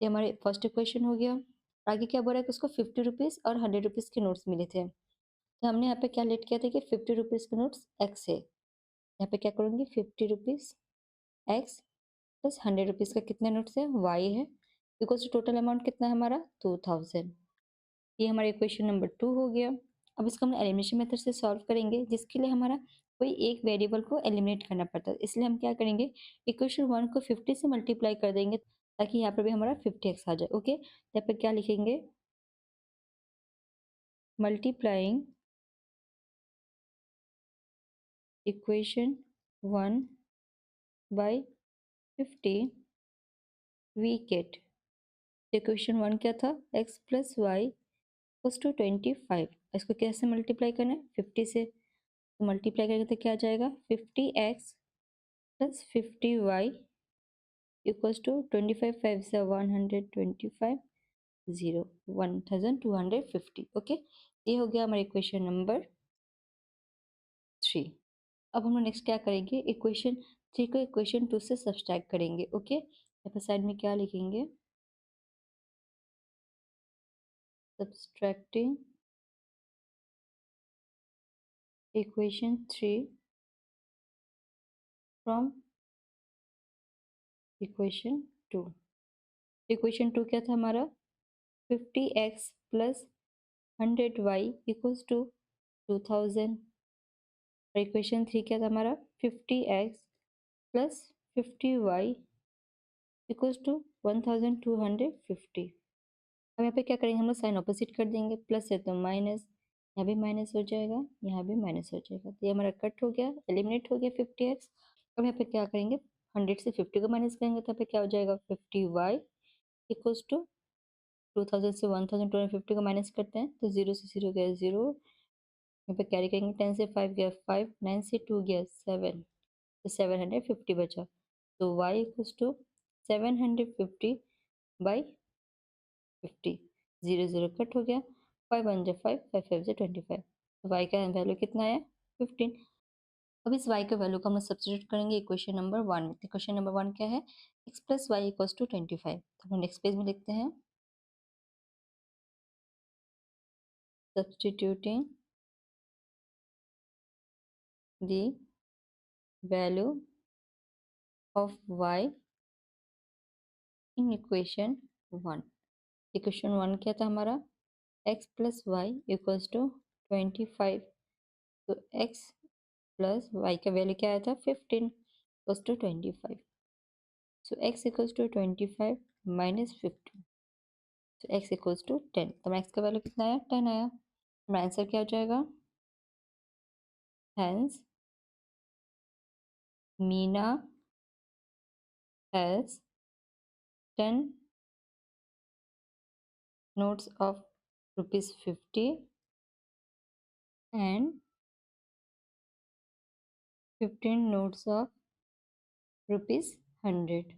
ये हमारे फर्स्ट इक्वेशन हो गया. आगे क्या बोल रहा है कि उसको ₹50 और ₹100 के नोट्स मिले थे. तो हमने यहाँ पे क्या लेट किया था कि ₹50 के नोट्स x है. यहाँ पे क्या करूँगी ₹50 x प्लस ₹100 का कितने नोट्स है y है, बिकॉज टोटल अमाउंट कितना है हमारा 2000. ये हमारा इक्वेशन नंबर 2 हो गया. अब इसको हम एलिमिनेशन मेथड से सॉल्व करेंगे, जिसके लिए हमारा कोई एक वेरिएबल को एलिमिनेट करना पड़ता है. इसलिए हम क्या करेंगे, इक्वेशन 1 को 50 से मल्टीप्लाई कर देंगे ताकि यहाँ पर भी हमारा 50x आ जाए. ओके, यहाँ पर क्या लिखेंगे, multiplying equation 1 by 50 we get, equation 1 क्या था x plus y equals to 25. इसको कैसे मल्टीप्लाई करना है 50 से, तो मल्टीप्लाई करेंगे तो क्या आ जाएगा 50x plus 50y equals to 25 5 से 125 0 1250. ओके, ये हो गया हमारा इक्वेशन नंबर 3. अब हम लोग नेक्स्ट क्या करेंगे, इक्वेशन 3 को इक्वेशन 2 से सब्सट्रैक्ट करेंगे. ओके, यहाँ पर साइड में क्या लिखेंगे, subtracting equation 3 from equation 2. Equation 2 क्या था हमारा 50x plus 100y equals to 2000. और इक्वेशन 3 क्या था हमारा 50x plus 50y equals to 1250. अब यहाँ पे क्या करेंगे, हम लोग साइन ऑपोजिट कर देंगे, प्लस है तो माइनस, यहाँ भी माइनस हो जाएगा, यहाँ भी माइनस हो जाएगा. तो ये हमारा कट हो गया, एलिमिनेट हो गया 50x. अब यहाँ पे क्या करेंगे 100 से 50 को माइनस करेंगे तो यहाँ पे क्या हो जाएगा 50y इक्वल्स टू 2000 से 1250 को माइनस करते हैं तो 0 से 0 गया 0, यहाँ पे कैरी करेंगे 10 से 5 गया 5, 9 से 2 गया 7, तो 750 बचा. तो y equals to 750 by 50, 0 0 cut हो गया, 5 1 जा 5, 5 5 जा 25. तो y का वैल्यू कितना आया 15. अब इस y के वैल्यू को हम सब्स्टिट्यूट करेंगे इक्वेशन नंबर 1 में. इक्वेशन नंबर 1 क्या है, x plus y equals to 25. तो हम नेक्स्ट पेज में लिखते हैं, substituting the value of y in equation 1. Equation 1 क्या था हमारा x plus y equals to 25. तो x प्लस y का वैल्यू क्या आया था 15 equals to 25. So x equals to 25 minus 15. So x equals to 10. तो x का वैल्यू कितना आया 10 आया. हमारा आंसर क्या हो जाएगा? Hence Meena has 10 notes of rupees 50 and 15 notes of rupees 100.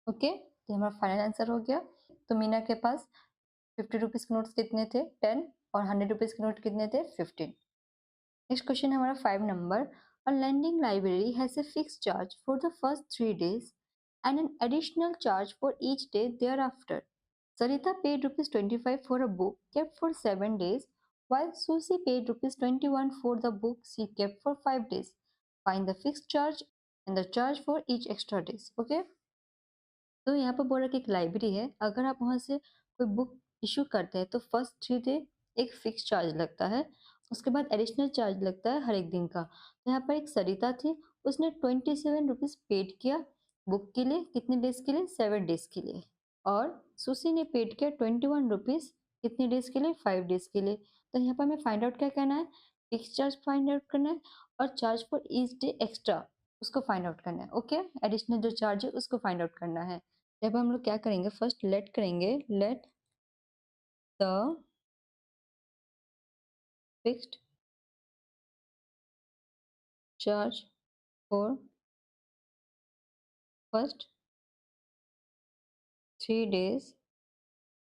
Okay, तो हमारा फाइनल आंसर हो गया. तो मीना के पास 50 रुपीज़ के नोट्स कितने थे 10 और 100 रुपीज़ के नोट कितने थे 15. नेक्स्ट क्वेश्चन हमारा 5 number. A lending library has a fixed charge for the first 3 days and an additional charge for each day thereafter. Sarita paid rupees 25 for a book kept for 7 days while Susie paid rupees 21 for the book she kept for 5 days. Find the fixed charge and the charge for each extra days. Okay? तो यहाँ पर बोल रहा है कि एक library है, अगर आप वहाँ से कोई बुक इशू करते हैं तो फर्स्ट 3 डे एक फिक्स चार्ज लगता है, उसके बाद एडिशनल चार्ज लगता है हर एक दिन का. तो यहाँ पर एक सरिता थी, उसने 27 रुपीज़ पेड किया बुक के लिए. कितने डेज के लिए? 7 डेज के लिए. और सुशी ने पेड किया 21 रुपीज़ कितने डेज के लिए? 5 डेज के लिए. तो यहाँ पर हमें फाइंड आउट क्या करना है? फिक्स चार्ज फाइंड आउट करना है और charge for each day extra उसको फाइंड आउट करना है. ओके, एडिशनल जो चार्ज है उसको फाइंड आउट करना है. जब हम लोग क्या करेंगे, फर्स्ट लेट करेंगे, let the fixed charge for first 3 days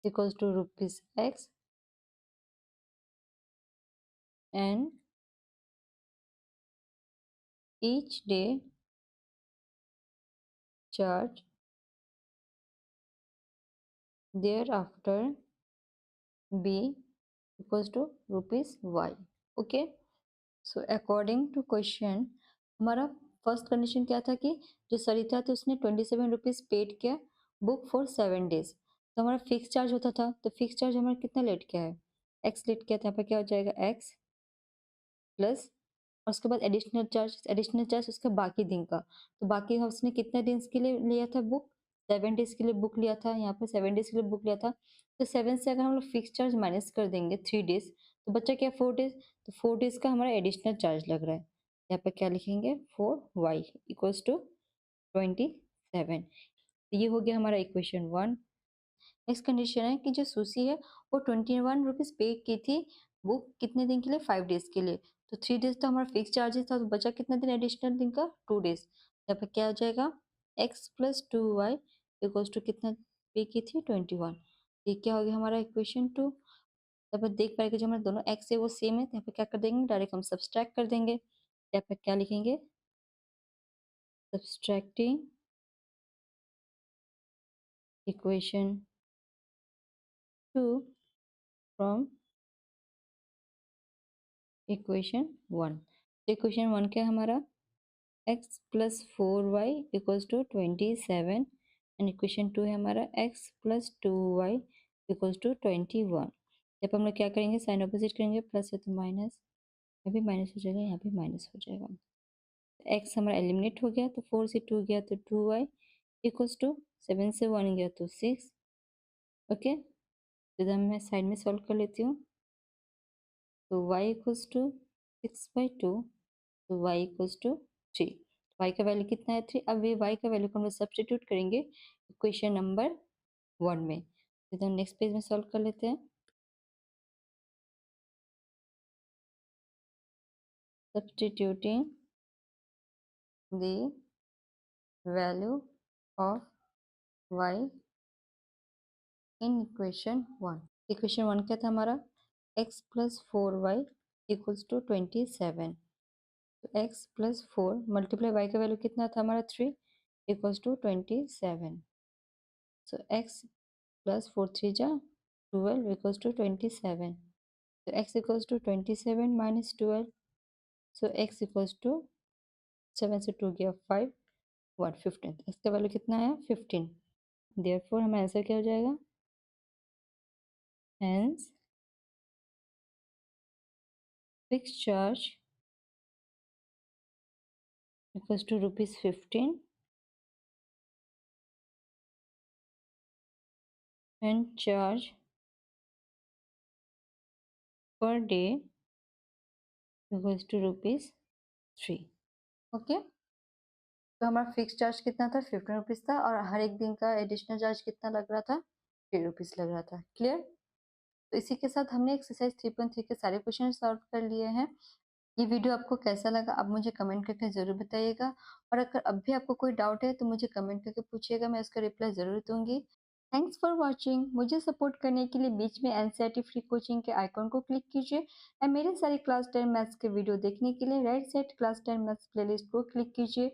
equals to rupees x and each day charge thereafter b equals to rupees y. Okay, so according to question हमारा फर्स्ट कंडीशन क्या था कि जो सरिता थी उसने 27 रुपीज़ पेड किया book for 7 days. तो हमारा फिक्स चार्ज होता था, तो फिक्स चार्ज हमारा कितना लेट किया है? एक्स लेट किया था. यहाँ पर क्या हो जाएगा? एक्स प्लस और उसके बाद एडिशनल चार्ज उसका बाकी दिन का. तो बाकी उसने कितने दिन के लिए लिया था बुक? 7 डेज के लिए बुक लिया था. यहाँ पर 7 डेज के लिए बुक लिया था. तो 7 से अगर हम लोग फिक्स चार्ज माइनस कर देंगे 3 डेज तो बच्चा क्या 4 डेज. तो 4 डेज का हमारा एडिशनल चार्ज लग रहा है. यहाँ पर क्या लिखेंगे? 4y equals to 27. ये हो गया हमारा इक्वेशन 1. नेक्स्ट कंडीशन है कि जो सुशी है वो 21 रुपीज़ पे की थी बुक कितने दिन के लिए? 5 डेज के लिए. तो 3 डेज तो हमारा फिक्स चार्जेस था, तो बचा कितना दिन एडिशनल दिन का? 2 डेज. यहाँ पर क्या हो जाएगा? x plus 2y equals to कितना पे की थी? 21. ये क्या हो गया हमारा इक्वेशन 2. यहाँ पर देख पाएंगे जो हमारे दोनों x है वो सेम है, तो यहाँ पर क्या कर देंगे? डायरेक्ट हम सब्सट्रैक्ट कर देंगे. यहाँ पर क्या लिखेंगे? Subtracting equation 2 from equation 1. तो इक्वेशन 1 क्या है हमारा? x plus 4y equals to 27 and equation 2 है हमारा x plus 2y equals to 21. जब हम लोग क्या करेंगे? साइन ऑपोजिट करेंगे, प्लस है तो माइनस, यहाँ भी माइनस हो जाएगा, यहाँ भी माइनस हो जाएगा. x हमारा एलिमिनेट हो गया, तो 4 से 2 गया तो 2y इक्वल्स टू 7 से 1 गया तो 6. ओके, तो मैं साइड में सॉल्व कर लेती हूँ. तो y इक्वल्स टू 6/2, तो y इक्वल्स टू 3. y का वैल्यू कितना है? 3. अब ये y का वैल्यू को हम लोग सब्सटीट्यूट करेंगे इक्वेशन नंबर 1 में. तो हम नेक्स्ट पेज में सॉल्व कर लेते हैं. Substituting the value of y in equation 1. Equation 1 क्या था हमारा? x plus 4y equals to 27. तो x प्लस 4 मल्टीप्लाई y का वैल्यू कितना था हमारा? 3 equals to 27. So x plus 4 3 जा 12 equals to 27. So x equals to 27 minus 12. So x equals to 7 से 2 गया 5 1 15. x का वैल्यू कितना है? 15. Therefore हमारा आंसर क्या हो जाएगा? Hence fixed charge equals to rupees 15 and charge per day equals to rupees 3। Okay, तो हमारा फिक्स चार्ज कितना था, 15 रुपीज़ था, और हर एक दिन का एडिशनल चार्ज कितना लग रहा था, 3 रुपीज़ लग रहा था। क्लियर? तो इसी के साथ हमने एक्सरसाइज 3.3 के सारे क्वेश्चन सॉल्व कर लिए हैं। ये वीडियो आपको कैसा लगा आप मुझे कमेंट करके ज़रूर बताइएगा, और अगर अब भी आपको कोई डाउट है तो मुझे कमेंट करके पूछिएगा, मैं उसका रिप्लाई ज़रूर दूंगी। Thanks for watching. मुझे सपोर्ट करने के लिए बीच में एनसीईआरटी फ्री कोचिंग के आइकॉन को क्लिक कीजिए, और मेरे सारे क्लास 10 मैथ्स के वीडियो देखने के लिए right side class 10 maths playlist को क्लिक कीजिए,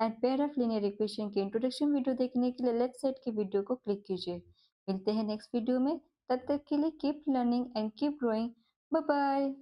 and pair of linear equation के इंट्रोडक्शन वीडियो देखने के लिए लेफ्ट साइड की वीडियो को क्लिक कीजिए। मिलते हैं नेक्स्ट वीडियो में, तब तक के लिए keep learning and keep growing. Bye bye.